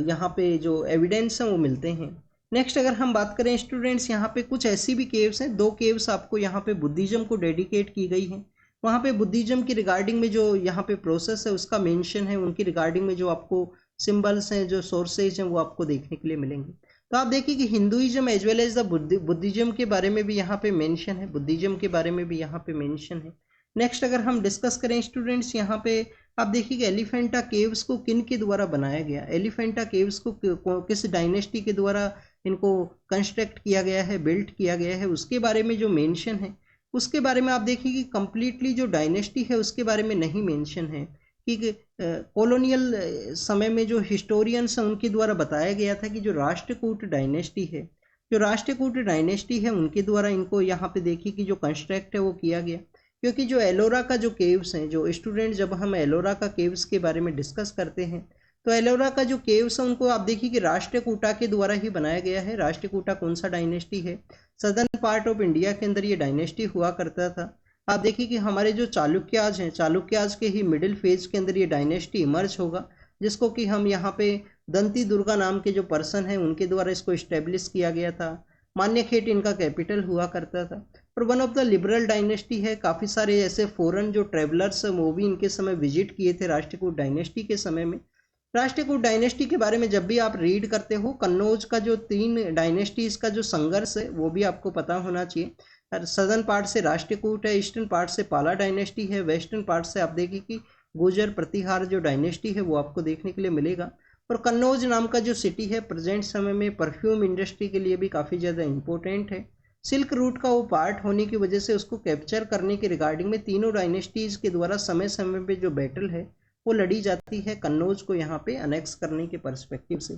यहाँ पे जो एविडेंस हैं वो मिलते हैं। नेक्स्ट अगर हम बात करें स्टूडेंट्स, यहाँ पे कुछ ऐसी भी केव्स हैं, 2 केव्स आपको यहाँ पे बुद्धिज्म को डेडिकेट की गई हैं। वहाँ पे बुद्धिज्म की रिगार्डिंग में जो यहाँ पे प्रोसेस है उसका मेंशन है, उनकी रिगार्डिंग में जो आपको सिंबल्स हैं, जो सोर्सेज हैं वो आपको देखने के लिए मिलेंगे। तो आप देखिए कि Hinduism as well as the Buddhism के बारे में भी यहाँ पे मेंशन है, बुद्धिज्म के बारे में भी यहाँ पे मेंशन है। नेक्स्ट अगर हम डिस्कस करें स्टूडेंट्स, यहाँ पे आप देखिए कि एलिफेंटा केव्स को किन के द्वारा बनाया गया, एलिफेंटा केव्स को किस डायनेस्टी के द्वारा इनको कंस्ट्रक्ट किया गया है, बिल्ट किया गया है, उसके बारे में जो मेंशन है उसके बारे में आप देखिए कि कंप्लीटली जो डायनेस्टी है उसके बारे में नहीं मेंशन है, कि कॉलोनियल समय में जो हिस्टोरियंस हैं उनके द्वारा बताया गया था कि जो राष्ट्रकूट डायनेस्टी है, जो राष्ट्रकूट डायनेस्टी है उनके द्वारा इनको यहाँ पे देखिए कि जो कंस्ट्रक्ट है वो किया गया। क्योंकि जो एलोरा का जो केव्स हैं, जो स्टूडेंट जब हम एलोरा का केव्स के बारे में डिस्कस करते हैं तो एलोरा का जो केव्स है उनको आप देखिए कि राष्ट्रकूटा के द्वारा ही बनाया गया है। राष्ट्रकूटा कौन सा डायनेस्टी है, सदर्न पार्ट ऑफ इंडिया के अंदर ये डायनेस्टी हुआ करता था। आप देखिए कि हमारे जो चालुक्याज हैं, चालुक्याज के ही मिडिल फेज के अंदर ये डायनेस्टी इमर्ज होगा, जिसको कि हम यहाँ पे दंती दुर्गा नाम के जो पर्सन है उनके द्वारा इसको इस्टेब्लिश किया गया था। मान्यखेट इनका कैपिटल हुआ करता था, और one of the liberal dynasty है। काफ़ी सारे ऐसे फॉरेन जो ट्रेवलर्स हैं वो भी इनके समय विजिट किए थे राष्ट्रकूट डायनेस्टी के समय में। राष्ट्रकूट डायनेस्टी के बारे में जब भी आप रीड करते हो, कन्नौज का जो 3 डायनेस्टीज का जो संघर्ष है वो भी आपको पता होना चाहिए। सदर्न पार्ट से राष्ट्रकूट है, ईस्टर्न पार्ट से पाला डायनेस्टी है, वेस्टर्न पार्ट से आप देखिए कि गुर्जर प्रतिहार जो डायनेस्टी है वो आपको देखने के लिए मिलेगा। और कन्नौज नाम का जो सिटी है प्रेजेंट समय में परफ्यूम इंडस्ट्री के लिए भी काफ़ी ज़्यादा इंपॉर्टेंट है। सिल्क रूट का वो पार्ट होने की वजह से उसको कैप्चर करने के रिगार्डिंग में तीनों डायनेस्टीज के द्वारा समय समय पे जो बैटल है वो लड़ी जाती है कन्नौज को यहाँ पे अनेक्स करने के पर्सपेक्टिव से।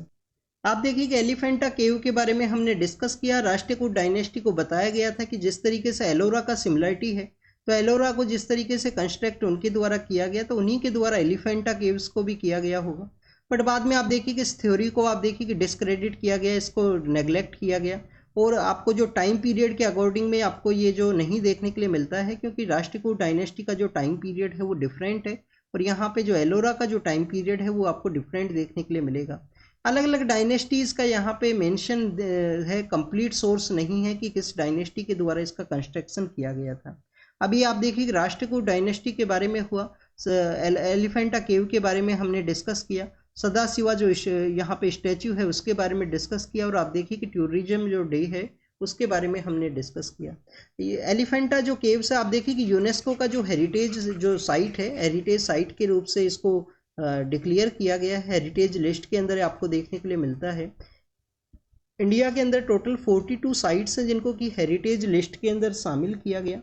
आप देखिए कि एलिफेंटा केव के बारे में हमने डिस्कस किया। राष्ट्रकूट डायनेस्टी को बताया गया था कि जिस तरीके से एलोरा का सिमिलरिटी है, तो एलोरा को जिस तरीके से कंस्ट्रक्ट उनके द्वारा किया गया तो उन्हीं के द्वारा एलिफेंटा केव्स को भी किया गया होगा। बट बाद में आप देखिए कि इस थ्योरी को आप देखिए कि डिस्क्रेडिट किया गया, इसको नेग्लेक्ट किया गया, और आपको जो टाइम पीरियड के अकॉर्डिंग में आपको ये जो नहीं देखने के लिए मिलता है, क्योंकि राष्ट्रकूट डायनेस्टी का जो टाइम पीरियड है वो डिफरेंट है, और यहाँ पे जो एलोरा का जो टाइम पीरियड है वो आपको डिफरेंट देखने के लिए मिलेगा। अलग अलग डायनेस्टीज का यहाँ पे मेंशन है, कंप्लीट सोर्स नहीं है कि किस डायनेस्टी के द्वारा इसका कंस्ट्रक्शन किया गया था। अभी आप देखिए कि राष्ट्रकूट डायनेस्टी के बारे में हुआ, एलिफेंटा केव के बारे में हमने डिस्कस किया, सदा शिवा जो यहाँ पे स्टैचू है उसके बारे में डिस्कस किया, और आप देखिए कि टूरिज्म जो डे है उसके बारे में हमने डिस्कस किया। ये एलिफेंटा जो केव्स है आप देखिए कि यूनेस्को का जो हेरिटेज जो साइट है, हेरिटेज साइट के रूप से इसको डिक्लेयर किया गया है, हेरिटेज लिस्ट के अंदर आपको देखने के लिए मिलता है। इंडिया के अंदर टोटल 42 साइट्स हैं जिनको कि हेरिटेज लिस्ट के अंदर शामिल किया गया।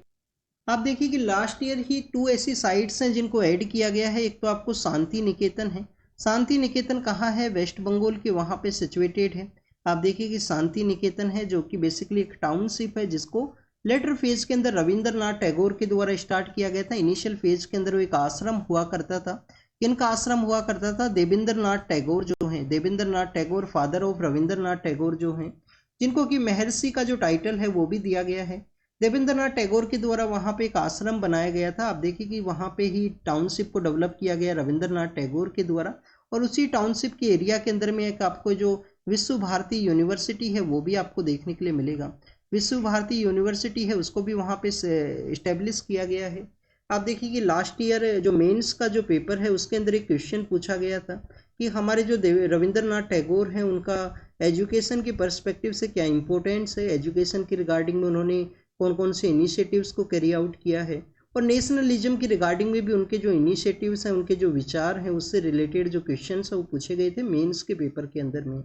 आप देखिए कि लास्ट ईयर ही 2 ऐसी साइट्स हैं जिनको ऐड किया गया है। एक तो आपको शांति निकेतन है। शांति निकेतन कहाँ है, वेस्ट बंगाल के वहाँ पे सिचुएटेड है। आप देखिए कि शांति निकेतन है जो कि बेसिकली एक टाउनशिप है, जिसको लेटर फेज के अंदर रविंद्रनाथ टैगोर के द्वारा स्टार्ट किया गया था। इनिशियल फेज के अंदर वो एक आश्रम हुआ करता था। किनका आश्रम हुआ करता था, देवेंद्रनाथ टैगोर जो हैं, देवेंद्रनाथ टैगोर फादर ऑफ रविंद्रनाथ टैगोर जो हैं, जिनको कि महर्षि का जो टाइटल है वो भी दिया गया है। देवेंद्रनाथ टैगोर के द्वारा वहाँ पे एक आश्रम बनाया गया था। आप देखिए कि वहाँ पे ही टाउनशिप को डेवलप किया गया रविंद्रनाथ टैगोर के द्वारा, और उसी टाउनशिप के एरिया के अंदर में एक आपको जो विश्व भारती यूनिवर्सिटी है वो भी आपको देखने के लिए मिलेगा। विश्व भारती यूनिवर्सिटी है उसको भी वहाँ पे इस्टेब्लिश किया गया है। आप देखिए कि लास्ट ईयर जो मेंस का जो पेपर है उसके अंदर एक क्वेश्चन पूछा गया था कि हमारे जो रविंद्रनाथ टैगोर हैं उनका एजुकेशन के पर्सपेक्टिव से क्या इंपॉर्टेंस है, एजुकेशन की रिगार्डिंग में उन्होंने कौन कौन से इनिशिएटिव्स को कैरी आउट किया है, और नेशनलिज्म की रिगार्डिंग में भी उनके जो इनिशिएटिव्स हैं, उनके जो विचार हैं, उससे रिलेटेड जो क्वेश्चंस हैं वो पूछे गए थे मेंस के पेपर के अंदर में।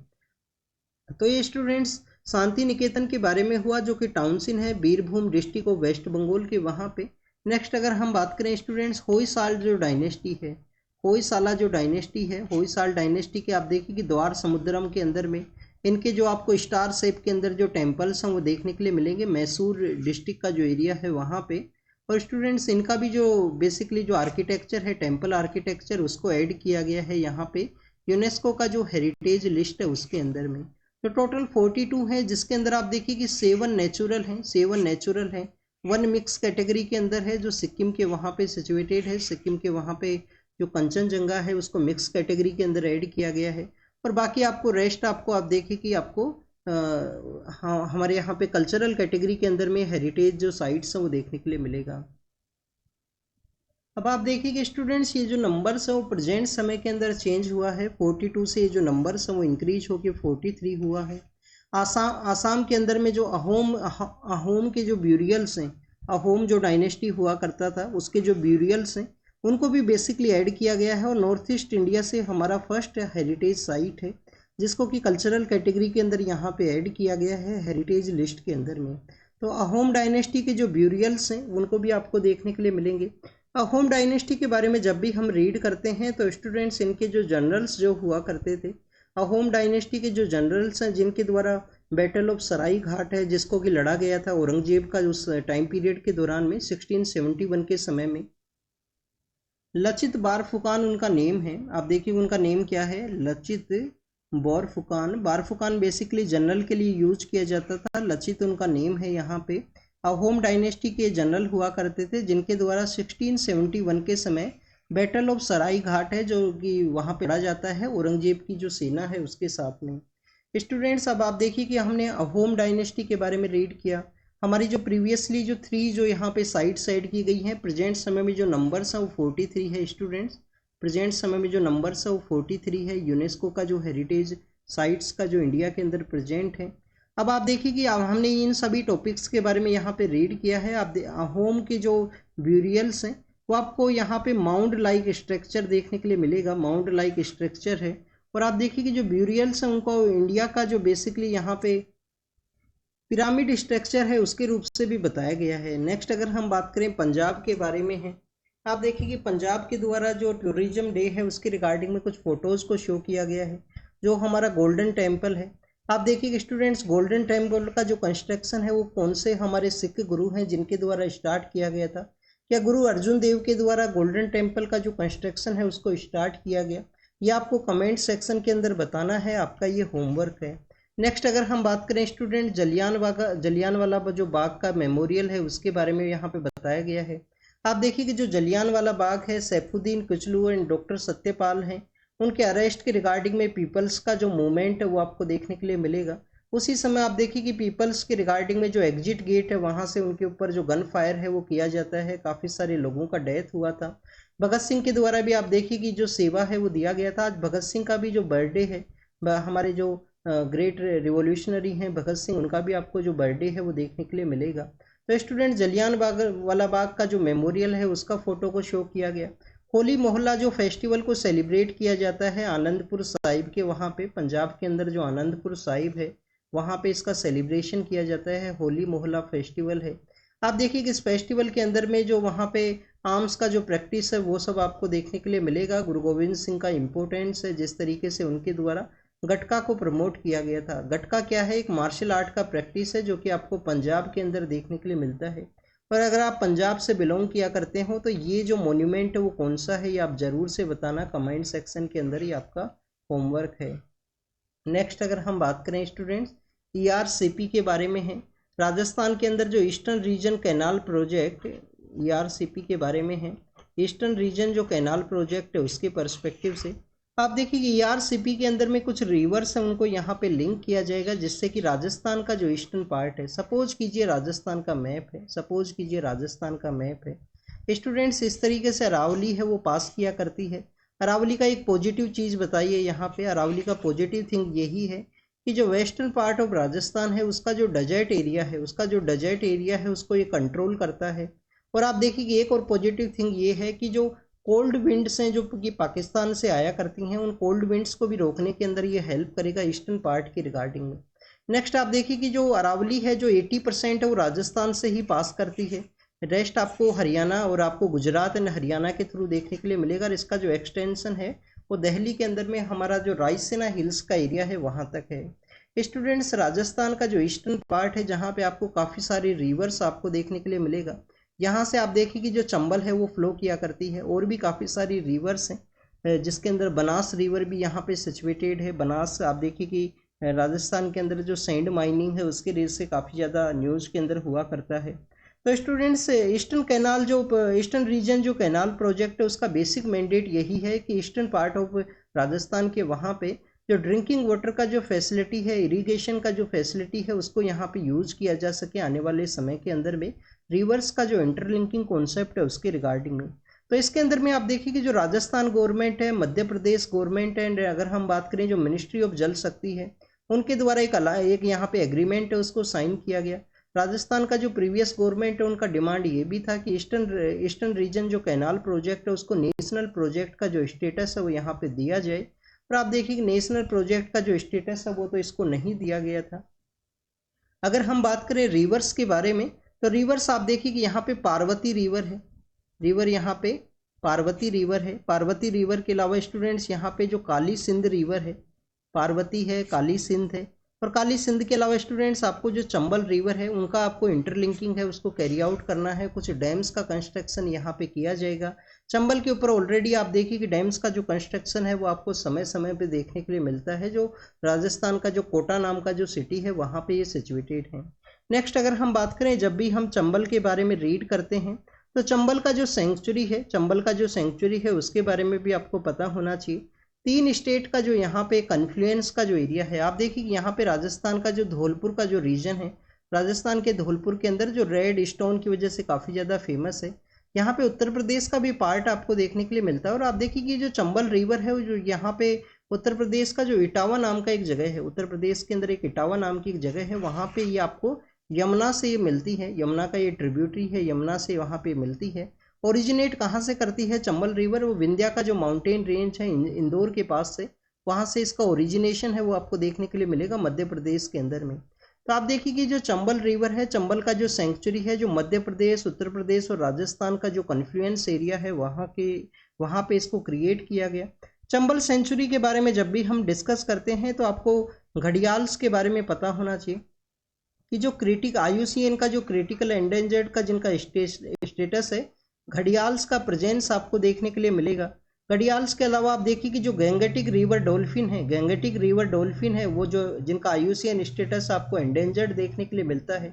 तो ये स्टूडेंट्स शांति निकेतन के बारे में हुआ, जो कि टाउनशिप है Birbhum district of West Bengal के वहाँ पे। नेक्स्ट अगर हम बात करें स्टूडेंट्स, होयसाल जो डायनेस्टी है, होयसाला जो डायनेस्टी है, होयसाल डायनेस्टी के आप देखिए कि द्वार समुद्रम के अंदर में इनके जो आपको स्टार शेप के अंदर जो टेम्पल्स हैं वो देखने के लिए मिलेंगे, मैसूर डिस्ट्रिक्ट का जो एरिया है वहाँ पे। और स्टूडेंट्स इनका भी जो बेसिकली जो आर्किटेक्चर है, टेम्पल आर्किटेक्चर, उसको ऐड किया गया है यहाँ पे यूनेस्को का जो हेरिटेज लिस्ट है उसके अंदर में। तो टोटल 42 है, जिसके अंदर आप देखिए कि 7 नेचुरल हैं, 7 नेचुरल हैं, 1 मिक्स कैटेगरी के अंदर है जो सिक्किम के वहाँ पे सिचुएटेड है। सिक्किम के वहाँ पे जो कंचनजंगा है उसको मिक्स कैटेगरी के अंदर ऐड किया गया है। और बाकी आपको रेस्ट आपको आप देखिए कि आपको हाँ हमारे यहाँ पे कल्चरल कैटेगरी के अंदर में हेरिटेज जो साइट्स हैं वो देखने के लिए मिलेगा। अब आप देखिए कि स्टूडेंट्स ये जो नंबर्स है वो प्रेजेंट समय के अंदर चेंज हुआ है। 42 से ये जो नंबर्स है वो इंक्रीज होकर 43 हुआ है। आसाम के अंदर में जो अहोम के जो ब्यूरियल्स हैं, अहोम जो डायनेस्टी हुआ करता था उसके जो ब्यूरियल्स हैं उनको भी बेसिकली ऐड किया गया है। और नॉर्थ ईस्ट इंडिया से हमारा फर्स्ट हेरिटेज साइट है जिसको कि कल्चरल कैटेगरी के अंदर यहाँ पे ऐड किया गया है हेरिटेज लिस्ट के अंदर में। तो अहोम डायनेस्टी के जो ब्यूरियल्स हैं उनको भी आपको देखने के लिए मिलेंगे। अहोम डायनेस्टी के बारे में जब भी हम रीड करते हैं तो स्टूडेंट्स इनके जो जनरल्स जो हुआ करते थे, अहोम डायनेस्टी के जो जनरल्स हैं जिनके द्वारा बैटल ऑफ सराई घाट है जिसको कि लड़ा गया था औरंगजेब का उस टाइम पीरियड के दौरान में 1671 के समय में, लचित बारफुकान उनका नेम है। आप देखिए उनका नेम क्या है, लचित बारफुकान। बारफुकान बेसिकली जनरल के लिए यूज किया जाता था, लचित उनका नेम है यहाँ पे। अहोम डायनेस्टी के जनरल हुआ करते थे जिनके द्वारा 1671 के समय बैटल ऑफ सराई घाट है जो कि वहाँ पे लड़ा जाता है औरंगजेब की जो सेना है उसके साथ में। स्टूडेंट्स अब आप देखिए कि हमने अहोम डायनेस्टी के बारे में रीड किया। हमारी जो प्रीवियसली जो 3 जो यहाँ पे साइट्स ऐड की गई हैं, प्रेजेंट समय में जो नंबर्स है वो 43 है स्टूडेंट्स। प्रेजेंट समय में जो नंबर्स है वो 43 है यूनेस्को का जो हेरिटेज साइट्स का जो इंडिया के अंदर प्रेजेंट है। अब आप देखिए कि हमने इन सभी टॉपिक्स के बारे में यहाँ पे रीड किया है। आप अहोम के जो ब्यूरियल्स हैं वो आपको यहाँ पे माउंड लाइक स्ट्रक्चर देखने के लिए मिलेगा, माउंड लाइक स्ट्रक्चर है। और आप देखिए कि जो ब्यूरियल्स हैं उनको इंडिया का जो बेसिकली यहाँ पे पिरामिड स्ट्रक्चर है उसके रूप से भी बताया गया है। नेक्स्ट अगर हम बात करें पंजाब के बारे में है, आप देखिए कि पंजाब के द्वारा जो टूरिज्म डे है उसके रिगार्डिंग में कुछ फोटोज़ को शो किया गया है। जो हमारा गोल्डन टेम्पल है, आप देखिए कि स्टूडेंट्स गोल्डन टेम्पल का जो कंस्ट्रक्शन है वो कौन से हमारे सिख गुरु हैं जिनके द्वारा स्टार्ट किया गया था। क्या गुरु अर्जुन देव के द्वारा गोल्डन टेम्पल का जो कंस्ट्रक्शन है उसको स्टार्ट किया गया, ये आपको कमेंट सेक्शन के अंदर बताना है, आपका ये होमवर्क है। नेक्स्ट अगर हम बात करें स्टूडेंट जलियांवाला जो बाग का मेमोरियल है उसके बारे में यहाँ पे बताया गया है। आप देखिए कि जो जलियांवाला बाग है सैफुद्दीन कुचलू एंड डॉक्टर सत्यपाल हैं उनके अरेस्ट के रिगार्डिंग में पीपल्स का जो मूवमेंट है वो आपको देखने के लिए मिलेगा। उसी समय आप देखिए कि पीपल्स के रिगार्डिंग में जो एग्जिट गेट है वहाँ से उनके ऊपर जो गन फायर है वो किया जाता है, काफ़ी सारे लोगों का डेथ हुआ था। भगत सिंह के द्वारा भी आप देखिए कि जो सेवा है वो दिया गया था। आज भगत सिंह का भी जो बर्थडे है, हमारे जो ग्रेट रिवोल्यूशनरी हैं भगत सिंह, उनका भी आपको जो बर्थडे है वो देखने के लिए मिलेगा। तो स्टूडेंट जलियांवाला बाग का जो मेमोरियल है उसका फोटो को शो किया गया। होली मोहल्ला जो फेस्टिवल को सेलिब्रेट किया जाता है आनंदपुर साहिब के वहाँ पे, पंजाब के अंदर जो आनंदपुर साहिब है वहाँ पे इसका सेलिब्रेशन किया जाता है, होली मोहल्ला फेस्टिवल है। आप देखिए कि इस फेस्टिवल के अंदर में जो वहाँ पे आर्म्स का जो प्रैक्टिस है वो सब आपको देखने के लिए मिलेगा। गुरु गोविंद सिंह का इम्पोर्टेंस है, जिस तरीके से उनके द्वारा गटका को प्रमोट किया गया था। गटका क्या है, एक मार्शल आर्ट का प्रैक्टिस है जो कि आपको पंजाब के अंदर देखने के लिए मिलता है। और अगर आप पंजाब से बिलोंग किया करते हो तो ये जो मोन्यूमेंट है वो कौन सा है ये आप ज़रूर से बताना कमेंट सेक्शन के अंदर, ही आपका होमवर्क है। नेक्स्ट अगर हम बात करें स्टूडेंट्स ERCP के बारे में है, राजस्थान के अंदर जो eastern region canal project ERCP के बारे में है, ईस्टर्न रीजन जो कैनाल प्रोजेक्ट है उसके पर्सपेक्टिव से आप देखिए कि ERCP के अंदर में कुछ रिवर्स हैं उनको यहाँ पे लिंक किया जाएगा जिससे कि राजस्थान का जो ईस्टर्न पार्ट है, सपोज कीजिए राजस्थान का मैप है, सपोज कीजिए राजस्थान का मैप है स्टूडेंट्स, इस तरीके से अरावली है वो पास किया करती है। अरावली का एक पॉजिटिव चीज़ बताइए यहाँ पे, अरावली का पॉजिटिव थिंग यही है कि जो वेस्टर्न पार्ट ऑफ राजस्थान है उसका जो डेजर्ट एरिया है, उसको ये कंट्रोल करता है। और आप देखिए कि एक और पॉजिटिव थिंग ये है कि जो कोल्ड विंड्स हैं जो कि पाकिस्तान से आया करती हैं, उन कोल्ड विंड्स को भी रोकने के अंदर ये हेल्प करेगा ईस्टर्न पार्ट के रिगार्डिंग में। नेक्स्ट आप देखिए कि जो अरावली है जो 80% है वो राजस्थान से ही पास करती है। रेस्ट आपको हरियाणा और आपको गुजरात एंड हरियाणा के थ्रू देखने के लिए मिलेगा। और इसका जो एक्सटेंशन है वो दिल्ली के अंदर में हमारा जो रायसीना हिल्स का एरिया है वहाँ तक है। स्टूडेंट्स, राजस्थान का जो ईस्टर्न पार्ट है जहाँ पे आपको काफ़ी सारी रिवर्स आपको देखने के लिए मिलेगा। यहाँ से आप देखिए कि जो चंबल है वो फ्लो किया करती है, और भी काफ़ी सारी रिवर्स हैं जिसके अंदर बनास रिवर भी यहाँ पे सिचुएटेड है। बनास आप देखिए कि राजस्थान के अंदर जो सैंड माइनिंग है उसके रेट से काफ़ी ज़्यादा न्यूज़ के अंदर हुआ करता है। तो स्टूडेंट्स, ईस्टर्न कैनाल जो ईस्टर्न रीजन जो कैनाल प्रोजेक्ट है उसका बेसिक मैंडेट यही है कि ईस्टर्न पार्ट ऑफ राजस्थान के वहाँ पे जो ड्रिंकिंग वाटर का जो फैसिलिटी है, इरिगेशन का जो फैसिलिटी है उसको यहाँ पे यूज़ किया जा सके आने वाले समय के अंदर में, रिवर्स का जो इंटरलिंकिंग कॉन्सेप्ट है उसके रिगार्डिंग में। तो इसके अंदर में आप देखिए कि जो राजस्थान गवर्नमेंट है, मध्य प्रदेश गवर्नमेंट है, एंड अगर हम बात करें जो मिनिस्ट्री ऑफ जल शक्ति है उनके द्वारा एक यहाँ पे एग्रीमेंट है उसको साइन किया गया। राजस्थान का जो प्रीवियस गवर्नमेंट है उनका डिमांड ये भी था कि ईस्टर्न रीजन जो कैनाल प्रोजेक्ट है उसको नेशनल प्रोजेक्ट का जो स्टेटस है वो यहाँ पे दिया जाए। और आप देखिए कि नेशनल प्रोजेक्ट का जो स्टेटस है वो तो इसको नहीं दिया गया था। अगर हम बात करें रिवर्स के बारे में, तो रिवर्स आप देखिए कि यहाँ पे पार्वती रिवर है। रिवर यहाँ पे पार्वती रिवर है। पार्वती रिवर के अलावा स्टूडेंट्स यहाँ पे जो काली सिंध रिवर है, पार्वती है, काली सिंध है, और काली सिंध के अलावा स्टूडेंट्स आपको जो चंबल रिवर है उनका आपको इंटरलिंकिंग है उसको कैरी आउट करना है। कुछ डैम्स का कंस्ट्रक्शन यहाँ पे किया जाएगा। चंबल के ऊपर ऑलरेडी आप देखिए कि डैम्स का जो कंस्ट्रक्शन है वो आपको समय समय पे देखने के लिए मिलता है, जो राजस्थान का जो कोटा नाम का जो सिटी है वहाँ पे ये सिचुएटेड है। नेक्स्ट अगर हम बात करें, जब भी हम चंबल के बारे में रीड करते हैं तो चंबल का जो सेंचुरी है, चंबल का जो सेंचुरी है उसके बारे में भी आपको पता होना चाहिए। 3 स्टेट का जो यहाँ पे कन्फ्लुएंस का जो एरिया है, आप देखिए कि यहाँ पे राजस्थान का जो धौलपुर का जो रीजन है, राजस्थान के धौलपुर के अंदर जो रेड स्टोन की वजह से काफ़ी ज़्यादा फेमस है। यहाँ पे उत्तर प्रदेश का भी पार्ट आपको देखने के लिए मिलता है। और आप देखिए कि जो चंबल रिवर है जो यहाँ पे उत्तर प्रदेश का जो इटावा नाम का एक जगह है, उत्तर प्रदेश के अंदर एक इटावा नाम की एक जगह है, वहाँ पे ये आपको यमुना से ये मिलती है। यमुना का ये ट्रिब्यूटरी है, यमुना से वहाँ पे मिलती है। ओरिजिनेट कहाँ से करती है चंबल रिवर? वो विंध्या का जो माउंटेन रेंज है इंदौर के पास से, वहाँ से इसका ओरिजिनेशन है वो आपको देखने के लिए मिलेगा मध्य प्रदेश के अंदर में। तो आप देखिए कि जो चंबल रिवर है, चंबल का जो सेंचुरी है जो मध्य प्रदेश, उत्तर प्रदेश और राजस्थान का जो कन्फ्लुएंस एरिया है वहाँ पे इसको क्रिएट किया गया। चंबल सेंचुरी के बारे में जब भी हम डिस्कस करते हैं तो आपको घड़ियाल्स के बारे में पता होना चाहिए कि जो IUCN का जो क्रिटिकल एंडेंजर्ड का जिनका स्टेटस है, घड़ियाल्स का प्रेजेंस आपको देखने के लिए मिलेगा। घड़ियाल्स के अलावा आप देखिए कि जो गैंगेटिक रिवर डॉल्फिन है, गैंगेटिक रिवर डॉल्फिन है वो जो जिनका IUCN स्टेटस आपको एंडेंजर्ड देखने के लिए मिलता है।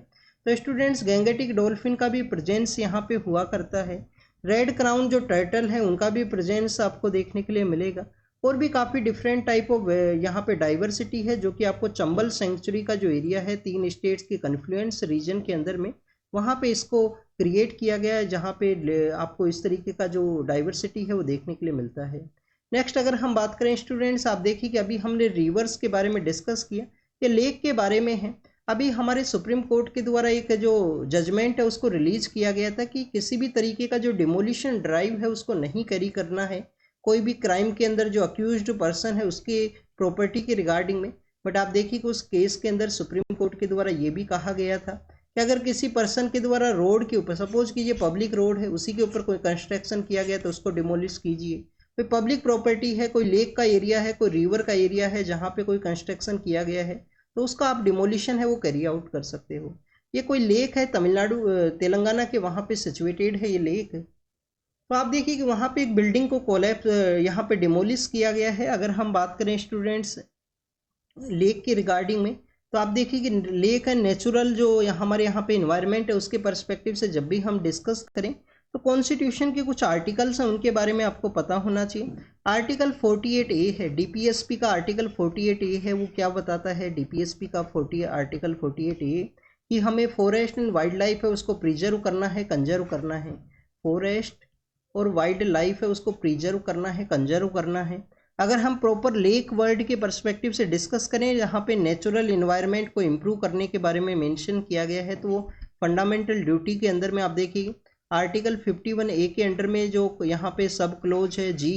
तो स्टूडेंट्स, गैंगेटिक डॉल्फिन का भी प्रेजेंस यहाँ पे हुआ करता है। रेड क्राउन जो टर्टल है उनका भी प्रेजेंस आपको देखने के लिए मिलेगा। और भी काफ़ी डिफरेंट टाइप ऑफ यहाँ पे डाइवर्सिटी है जो कि आपको चंबल सेंचुरी का जो एरिया है 3 स्टेट्स के कन्फ्लुएंस रीजन के अंदर में, वहाँ पे इसको क्रिएट किया गया है, जहाँ पे आपको इस तरीके का जो डाइवर्सिटी है वो देखने के लिए मिलता है। नेक्स्ट अगर हम बात करें स्टूडेंट्स, आप देखिए कि अभी हमने रिवर्स के बारे में डिस्कस किया, ये लेक के बारे में है। अभी हमारे सुप्रीम कोर्ट के द्वारा एक जो जजमेंट है उसको रिलीज किया गया था कि किसी भी तरीके का जो डिमोलिशन ड्राइव है उसको नहीं कैरी करना है कोई भी क्राइम के अंदर जो अक्यूज्ड पर्सन है उसके प्रॉपर्टी के रिगार्डिंग में। बट आप देखिए कि उस केस के अंदर सुप्रीम कोर्ट के द्वारा ये भी कहा गया था कि अगर किसी पर्सन के द्वारा रोड के ऊपर, सपोज कि ये पब्लिक रोड है, उसी के ऊपर कोई कंस्ट्रक्शन किया गया तो उसको डिमोलिश कीजिए। कोई पब्लिक प्रॉपर्टी है, कोई लेक का एरिया है, कोई रिवर का एरिया है जहाँ पे कोई कंस्ट्रक्शन किया गया है तो उसका आप डिमोलिशन है वो कैरी आउट कर सकते हो। ये कोई लेक है तमिलनाडु तेलंगाना के वहाँ पे सिचुएटेड है ये लेक। तो आप देखिए कि वहाँ पे एक बिल्डिंग को कोलैप्स यहाँ पे डिमोलिश किया गया है। अगर हम बात करें स्टूडेंट्स लेक के रिगार्डिंग में, तो आप देखिए कि लेक है नेचुरल जो हमारे यहाँ पे इन्वायरमेंट है उसके पर्सपेक्टिव से जब भी हम डिस्कस करें तो कॉन्स्टिट्यूशन के कुछ आर्टिकल्स हैं उनके बारे में आपको पता होना चाहिए। आर्टिकल 48A है, DPSP का आर्टिकल 48A है, वो क्या बताता है DPSP का आर्टिकल 48A कि हमें फॉरेस्ट एंड वाइल्ड लाइफ है उसको प्रिजर्व करना है, कंजर्व करना है। फॉरेस्ट और वाइल्ड लाइफ है उसको प्रिजर्व करना है, कंजर्व करना है। अगर हम प्रॉपर लेक वर्ल्ड के पर्सपेक्टिव से डिस्कस करें यहाँ पे नेचुरल इन्वायरमेंट को इम्प्रूव करने के बारे में मेंशन किया गया है, तो वो फंडामेंटल ड्यूटी के अंदर में आप देखिए आर्टिकल 51A के अंडर में जो यहाँ पे सब क्लोज है G,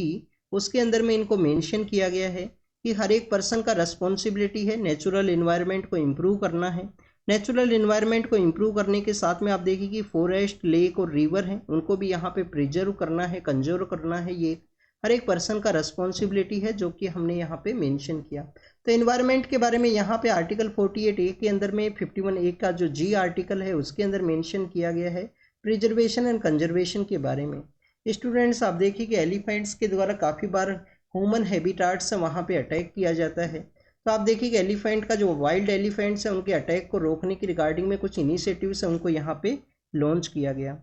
उसके अंदर में इनको मेंशन किया गया है कि हर एक पर्सन का रेस्पॉन्सिबिलिटी है नेचुरल इन्वायरमेंट को इम्प्रूव करना है। नेचुरल इन्वायरमेंट को इम्प्रूव करने के साथ में आप देखिए कि फॉरेस्ट, लेक और रिवर हैं उनको भी यहाँ पे प्रिजर्व करना है, कंजर्व करना है। ये हर एक पर्सन का रेस्पॉन्सिबिलिटी है जो कि हमने यहाँ पे मेंशन किया। तो इन्वायरमेंट के बारे में यहाँ पे आर्टिकल 48A के अंदर में 51A का जो जी आर्टिकल है उसके अंदर मेंशन किया गया है प्रिजर्वेशन एंड कंजर्वेशन के बारे में। स्टूडेंट्स आप देखिए कि एलिफेंट्स के द्वारा काफ़ी बार ह्यूमन हैबिटाट्स से वहाँ पे अटैक किया जाता है। तो आप देखिए कि एलिफेंट का जो वाइल्ड एलिफेंट्स है उनके अटैक को रोकने की रिगार्डिंग में कुछ इनिशिएटिव्स है उनको यहाँ पे लॉन्च किया गया।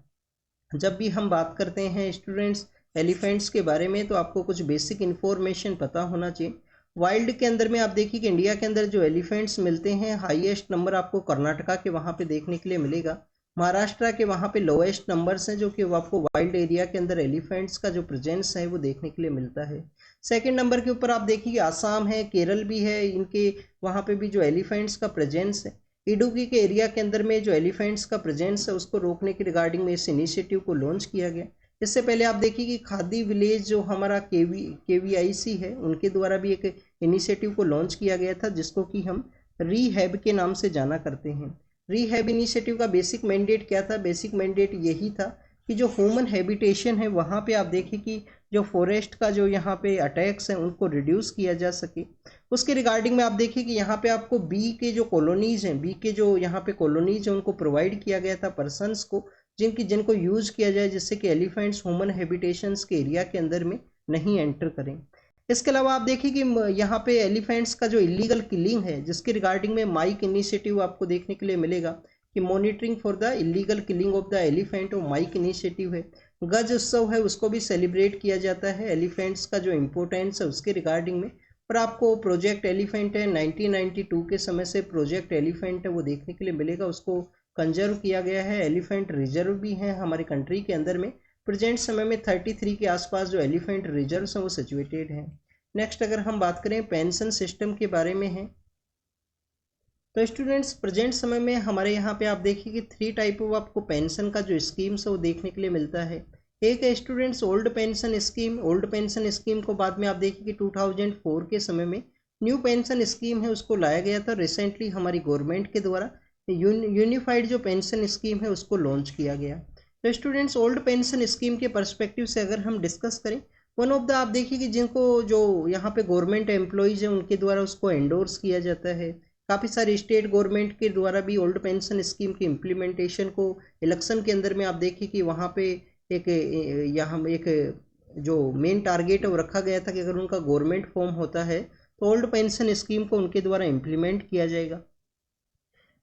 जब भी हम बात करते हैं स्टूडेंट्स एलिफेंट्स के बारे में तो आपको कुछ बेसिक इन्फॉर्मेशन पता होना चाहिए। वाइल्ड के अंदर में आप देखिए कि इंडिया के अंदर जो एलिफेंट्स मिलते हैं हाईएस्ट नंबर आपको कर्नाटका के वहाँ पे देखने के लिए मिलेगा। महाराष्ट्र के वहाँ पे लोएस्ट नंबर्स हैं जो कि वो आपको वाइल्ड एरिया के अंदर एलिफेंट्स का जो प्रेजेंस है वो देखने के लिए मिलता है। सेकंड नंबर के ऊपर आप देखिए आसाम है, केरल भी है, इनके वहाँ पे भी जो एलिफेंट्स का प्रेजेंस है। इडुक्की के एरिया के अंदर में जो एलिफेंट्स का प्रेजेंस है उसको रोकने की रिगार्डिंग में इस इनिशिएटिव को लॉन्च किया गया। इससे पहले आप देखिए कि खादी विलेज जो हमारा KVIC है उनके द्वारा भी एक इनिशिएटिव को लॉन्च किया गया था जिसको कि हम रीहैब के नाम से जाना करते हैं। रीहैब इनिशिएटिव का बेसिक मैंडेट क्या था? बेसिक मैंडेट यही था कि जो ह्यूमन हैबिटेशन है वहाँ पे आप देखिए कि जो फॉरेस्ट का जो यहाँ पे अटैक्स हैं उनको रिड्यूस किया जा सके। उसके रिगार्डिंग में आप देखिए कि यहाँ पे आपको बी के जो कॉलोनीज हैं, बी के जो यहाँ पे कॉलोनीज हैं उनको प्रोवाइड किया गया था पर्सनस को जिनको यूज किया जाए जिससे कि एलिफेंट्स ह्यूमन हैबिटेशंस के एरिया के अंदर में नहीं एंटर करें। इसके अलावा आप देखिए कि यहाँ पे एलिफेंट्स का जो इलीगल किलिंग है जिसके रिगार्डिंग में माइक इनिशिएटिव आपको देखने के लिए मिलेगा कि monitoring for the illegal killing of the elephant और माइक इनिशिएटिव है। गज उत्सव है उसको भी सेलिब्रेट किया जाता है एलिफेंट्स का जो इम्पोर्टेंस है उसके रिगार्डिंग में। पर आपको प्रोजेक्ट एलिफेंट है 1992 के समय से प्रोजेक्ट एलिफेंट है वो देखने के लिए मिलेगा, उसको कंजर्व किया गया है। एलिफेंट रिजर्व भी हैं हमारी कंट्री के अंदर में। प्रेजेंट समय में 33 के आसपास जो एलिफेंट रिजर्व्स हैं वो सिचुएटेड हैं। नेक्स्ट अगर हम बात करें पेंशन सिस्टम के बारे में है तो स्टूडेंट्स प्रेजेंट समय में हमारे यहाँ पे आप देखिए कि 3 टाइप ऑफ आपको पेंशन का जो स्कीम्स है वो देखने के लिए मिलता है। एक है students old pension scheme. Old pension scheme को बाद में आप देखिए कि 2004 के समय में न्यू पेंशन स्कीम है उसको लाया गया था। रिसेंटली हमारी गवर्नमेंट के द्वारा यूनिफाइड जो पेंशन स्कीम है उसको लॉन्च किया गया। तो स्टूडेंट्स ओल्ड पेंशन स्कीम के पर्सपेक्टिव से अगर हम डिस्कस करें वन ऑफ द आप देखिए कि जिनको जो यहाँ पे गवर्नमेंट एम्प्लॉयज़ हैं उनके द्वारा उसको एंडोर्स किया जाता है। काफ़ी सारे स्टेट गवर्नमेंट के द्वारा भी ओल्ड पेंशन स्कीम की इम्प्लीमेंटेशन को इलेक्शन के अंदर में आप देखिए कि वहाँ पे एक यहाँ एक जो मेन टारगेट है वो रखा गया था कि अगर उनका गवर्नमेंट फॉर्म होता है तो ओल्ड पेंशन स्कीम को उनके द्वारा इम्प्लीमेंट किया जाएगा।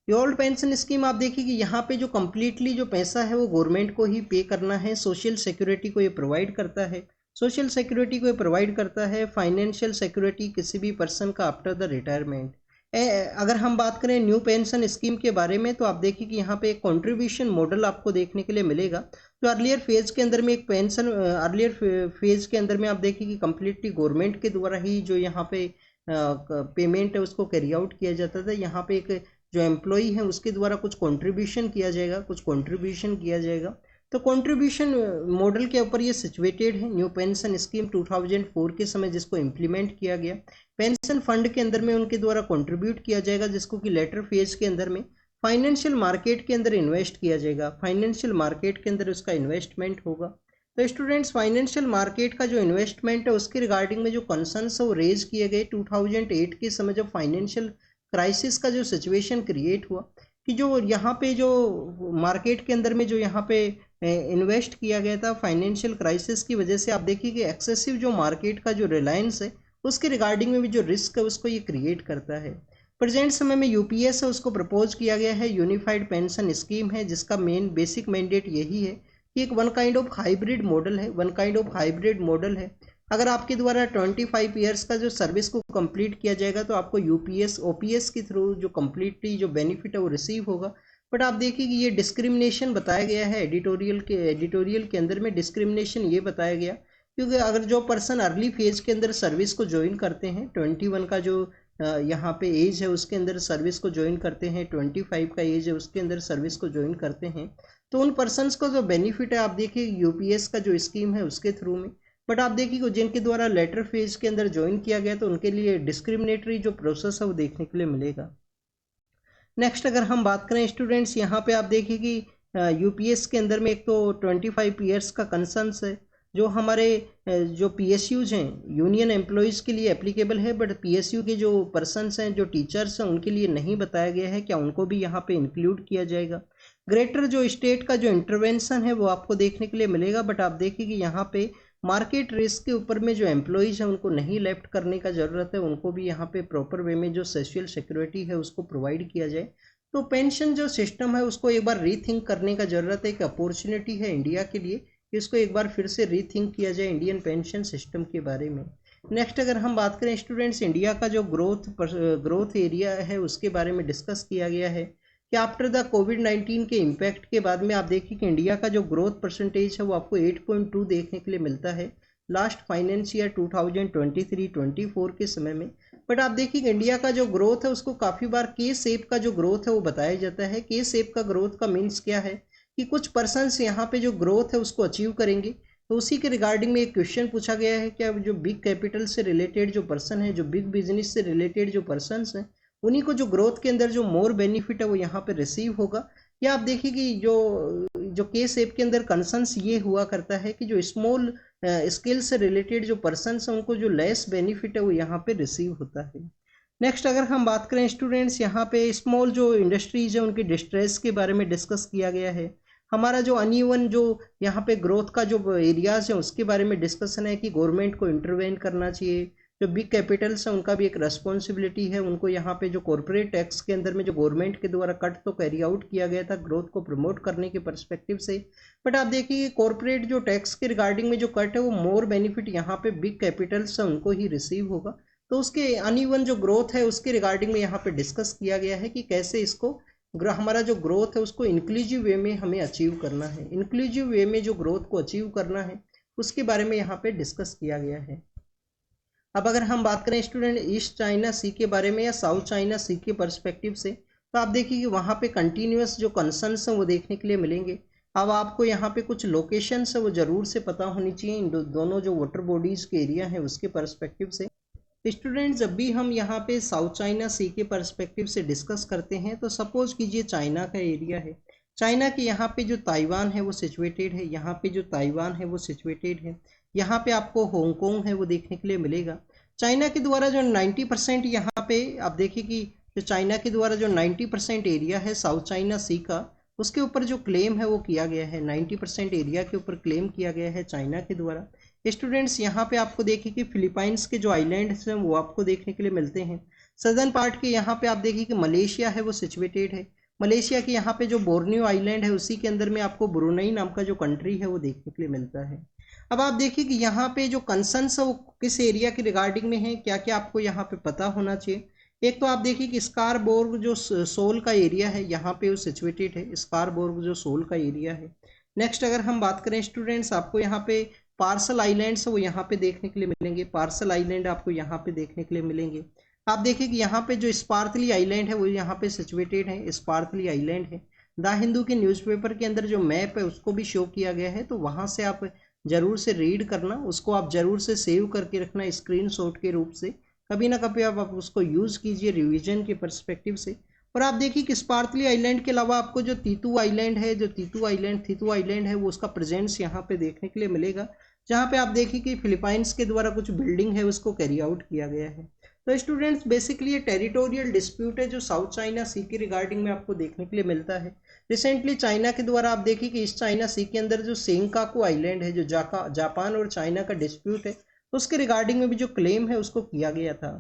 ये ओल्ड पेंशन स्कीम आप देखिए कि यहाँ पे जो कम्प्लीटली जो पैसा है वो गवर्नमेंट को ही पे करना है। सोशल सिक्योरिटी को ये प्रोवाइड करता है। सोशल सिक्योरिटी को ये प्रोवाइड करता है फाइनेंशियल सिक्योरिटी किसी भी पर्सन का आफ्टर द रिटायरमेंट। अगर हम बात करें न्यू पेंशन स्कीम के बारे में तो आप देखिए कि यहाँ पे एक कंट्रीब्यूशन मॉडल आपको देखने के लिए मिलेगा। जो अर्लियर फेज के अंदर में एक पेंशन अर्लियर फेज के अंदर में आप देखिए कि कम्प्लीटली गवर्नमेंट के द्वारा ही जो यहाँ पे पेमेंट है उसको कैरी आउट किया जाता था। यहाँ पे एक जो एम्प्लॉई है उसके द्वारा कुछ कंट्रीब्यूशन किया जाएगा, तो कंट्रीब्यूशन मॉडल के ऊपर ये सिचुएटेड है। न्यू पेंशन स्कीम 2004 के समय जिसको इम्प्लीमेंट किया गया। पेंशन फंड के अंदर में उनके द्वारा कंट्रीब्यूट किया जाएगा जिसको कि लेटर फेज के अंदर में फाइनेंशियल मार्केट के अंदर इन्वेस्ट किया जाएगा। फाइनेंशियल मार्केट के अंदर उसका इन्वेस्टमेंट होगा। तो स्टूडेंट्स फाइनेंशियल मार्केट का जो इन्वेस्टमेंट है उसके रिगार्डिंग में जो कंसर्न्स है वो रेज किए गए 2008 के समय जब फाइनेंशियल क्राइसिस का जो सिचुएशन क्रिएट हुआ कि जो यहाँ पे जो मार्केट के अंदर में जो यहाँ पे इन्वेस्ट किया गया था फाइनेंशियल क्राइसिस की वजह से आप देखिए कि एक्सेसिव जो मार्केट का जो रिलायंस है उसके रिगार्डिंग में भी जो रिस्क है उसको ये क्रिएट करता है। प्रेजेंट समय में यूपीएस है उसको प्रपोज किया गया है यूनिफाइड पेंशन स्कीम है जिसका मेन बेसिक मैंडेट यही है कि एक one kind of hybrid model है। अगर आपके द्वारा 25 ईयर्स का जो सर्विस को कंप्लीट किया जाएगा तो आपको यूपीएस ओपीएस के थ्रू जो कम्प्लीटली जो बेनिफिट है वो रिसीव होगा। बट आप देखिए कि ये डिस्क्रिमिनेशन बताया गया है एडिटोरियल के अंदर में डिस्क्रिमिनेशन ये बताया गया क्योंकि अगर जो पर्सन अर्ली फेज के अंदर सर्विस को ज्वाइन करते हैं 21 का जो यहाँ पे एज है उसके अंदर सर्विस को ज्वाइन करते हैं, 25 का एज है उसके अंदर सर्विस को ज्वाइन करते हैं, तो उन पर्सनस को जो बेनिफिट है आप देखिए यूपीएस का जो स्कीम है उसके थ्रू में बट आप देखिए जिनके द्वारा लेटर फेज के अंदर ज्वाइन किया गया तो उनके लिए डिस्क्रिमिनेटरी जो प्रोसेस है वो देखने के लिए मिलेगा। नेक्स्ट अगर हम बात करें स्टूडेंट्स, यहाँ पे आप देखिए कि यूपीएस के अंदर में एक तो 25 ईयर्स का कंसर्न्स है जो हमारे जो पीएसयूज हैं यूनियन एम्प्लॉयज़ के लिए एप्लीकेबल है, बट पीएसयू के जो पर्सनस हैं जो टीचर्स हैं उनके लिए नहीं बताया गया है क्या उनको भी यहाँ पे इंक्लूड किया जाएगा। ग्रेटर जो स्टेट का जो इंटरवेंशन है वो आपको देखने के लिए मिलेगा, बट आप देखिए कि यहाँ पे मार्केट रिस्क के ऊपर में जो एम्प्लॉयज़ हैं उनको नहीं लेफ्ट करने का ज़रूरत है, उनको भी यहाँ पे प्रॉपर वे में जो सोशल सिक्योरिटी है उसको प्रोवाइड किया जाए। तो पेंशन जो सिस्टम है उसको एक बार रीथिंक करने का ज़रूरत है, एक अपॉर्चुनिटी है इंडिया के लिए कि इसको एक बार फिर से रीथिंक किया जाए इंडियन पेंशन सिस्टम के बारे में। नेक्स्ट अगर हम बात करें स्टूडेंट्स, इंडिया का जो ग्रोथ एरिया है उसके बारे में डिस्कस किया गया है कि आफ्टर द कोविड-19 के इम्पैक्ट के बाद में आप देखिए कि इंडिया का जो ग्रोथ परसेंटेज है वो आपको 8.2 देखने के लिए मिलता है लास्ट फाइनेंस ईयर 2023-24 के समय में। बट आप देखिए कि इंडिया का जो ग्रोथ है उसको काफ़ी बार के शेप का जो ग्रोथ है वो बताया जाता है। के शेप का ग्रोथ का मीन्स क्या है कि कुछ पर्सनस यहाँ पे जो ग्रोथ है उसको अचीव करेंगे, तो उसी के रिगार्डिंग में एक क्वेश्चन पूछा गया है क्या जो बिग कैपिटल से रिलेटेड जो पर्सन है, जो बिग बिजनेस से रिलेटेड जो पर्सनस हैं उन्हीं को जो ग्रोथ के अंदर जो मोर बेनिफिट है वो यहाँ पे रिसीव होगा, या आप देखिए कि जो के शेप के अंदर कंसर्न्स ये हुआ करता है कि जो स्मॉल स्किल से रिलेटेड जो पर्सनस हैं उनको जो लेस बेनिफिट है वो यहाँ पे रिसीव होता है। नेक्स्ट अगर हम बात करें स्टूडेंट्स, यहाँ पे स्मॉल जो इंडस्ट्रीज है उनकी डिस्ट्रेस के बारे में डिस्कस किया गया है। हमारा जो अनइवन जो यहाँ पे ग्रोथ का जो एरियाज है उसके बारे में डिस्कशन है कि गवर्नमेंट को इंटरवेन करना चाहिए। जो बिग कैपिटल्स हैं उनका भी एक रेस्पॉन्सिबिलिटी है, उनको यहाँ पे जो कॉर्पोरेट टैक्स के अंदर में जो गवर्नमेंट के द्वारा कट तो कैरी आउट किया गया था ग्रोथ को प्रमोट करने के पर्सपेक्टिव से, बट आप देखिए कॉर्पोरेट जो टैक्स के रिगार्डिंग में जो कट है वो मोर बेनिफिट यहाँ पे बिग कैपिटल्स है उनको ही रिसीव होगा। तो उसके अनइवन जो ग्रोथ है उसके रिगार्डिंग में यहाँ पे डिस्कस किया गया है कि कैसे इसको हमारा जो ग्रोथ है उसको इंक्लूसिव वे में हमें अचीव करना है, इंक्लूसिव वे में जो ग्रोथ को अचीव करना है उसके बारे में यहाँ पे डिस्कस किया गया है। अब अगर हम बात करें स्टूडेंट ईस्ट चाइना सी के बारे में या साउथ चाइना सी के पर्सपेक्टिव से, तो आप देखिए कि वहाँ पे कंटिन्यूस जो कंसर्न्स हैं वो देखने के लिए मिलेंगे। अब आपको यहाँ पे कुछ लोकेशंस है वो ज़रूर से पता होनी चाहिए इन दोनों जो वाटर बॉडीज़ के एरिया हैं उसके पर्सपेक्टिव से। स्टूडेंट जब भी हम यहाँ पे साउथ चाइना सी के पर्सपेक्टिव से डिस्कस करते हैं तो सपोज कीजिए चाइना का एरिया है, चाइना के यहाँ पे जो ताइवान है वो सिचुएटेड है, यहाँ पे जो ताइवान है वो सिचुएटेड है, यहाँ पे आपको हांगकांग है वो देखने के लिए मिलेगा। चाइना के द्वारा जो 90% यहाँ पे आप देखिए कि जो चाइना के द्वारा जो 90% एरिया है साउथ चाइना सी का उसके ऊपर जो क्लेम है वो किया गया है, 90% एरिया के ऊपर क्लेम किया गया है चाइना के द्वारा। स्टूडेंट्स यहाँ पे आपको देखिए कि फिलीपाइंस के जो आइलैंड्स हैं वो आपको देखने के लिए मिलते हैं। सदर्न पार्ट के यहाँ पे आप देखिए कि मलेशिया है वो सिचुएटेड है, मलेशिया के यहाँ पे जो बोर्नियो आइलैंड है उसी के अंदर में आपको ब्रुनई नाम का जो कंट्री है वो देखने के लिए मिलता है। अब आप देखिए कि यहाँ पे जो कंसर्न्स है वो किस एरिया के रिगार्डिंग में है, क्या क्या आपको यहाँ पे पता होना चाहिए। एक तो आप देखिए कि स्कारबोर्ग जो सोल का एरिया है यहाँ पे वो सिचुएटेड है, स्कारबोर्ग जो सोल का एरिया है। नेक्स्ट अगर हम बात करें स्टूडेंट्स, आपको यहाँ पे पार्सल आइलैंड्स वो यहाँ पे देखने के लिए मिलेंगे, पार्सल आइलैंड आपको यहाँ पे देखने के लिए मिलेंगे। आप देखिए कि यहाँ पे जो स्पार्थली आइलैंड है वो यहाँ पे सिचुएटेड है, स्पार्थली आइलैंड है। द हिंदू के न्यूज़पेपर के अंदर जो मैप है उसको भी शो किया गया है, तो वहाँ से आप जरूर से रीड करना, उसको आप जरूर से सेव करके रखना स्क्रीनशॉट के रूप से, कभी ना कभी आप उसको यूज़ कीजिए रिवीजन के पर्सपेक्टिव से। और आप देखिए कि स्पार्थली आइलैंड के अलावा आपको जो तीतू आइलैंड है, जो तीतू आइलैंड है वो उसका प्रेजेंस यहाँ पे देखने के लिए मिलेगा, जहाँ पे आप देखिए कि फिलीपाइंस के द्वारा कुछ बिल्डिंग है उसको कैरी आउट किया गया है। तो स्टूडेंट्स बेसिकली ये टेरिटोरियल डिस्प्यूट है जो साउथ चाइना सी के रिगार्डिंग में आपको देखने के लिए मिलता है। रिसेंटली चाइना के द्वारा आप देखिए कि ईस्ट चाइना सी के अंदर जो सेंकाकू आइलैंड है, जो जापान और चाइना का डिस्प्यूट है, उसके रिगार्डिंग में भी जो क्लेम है उसको किया गया था।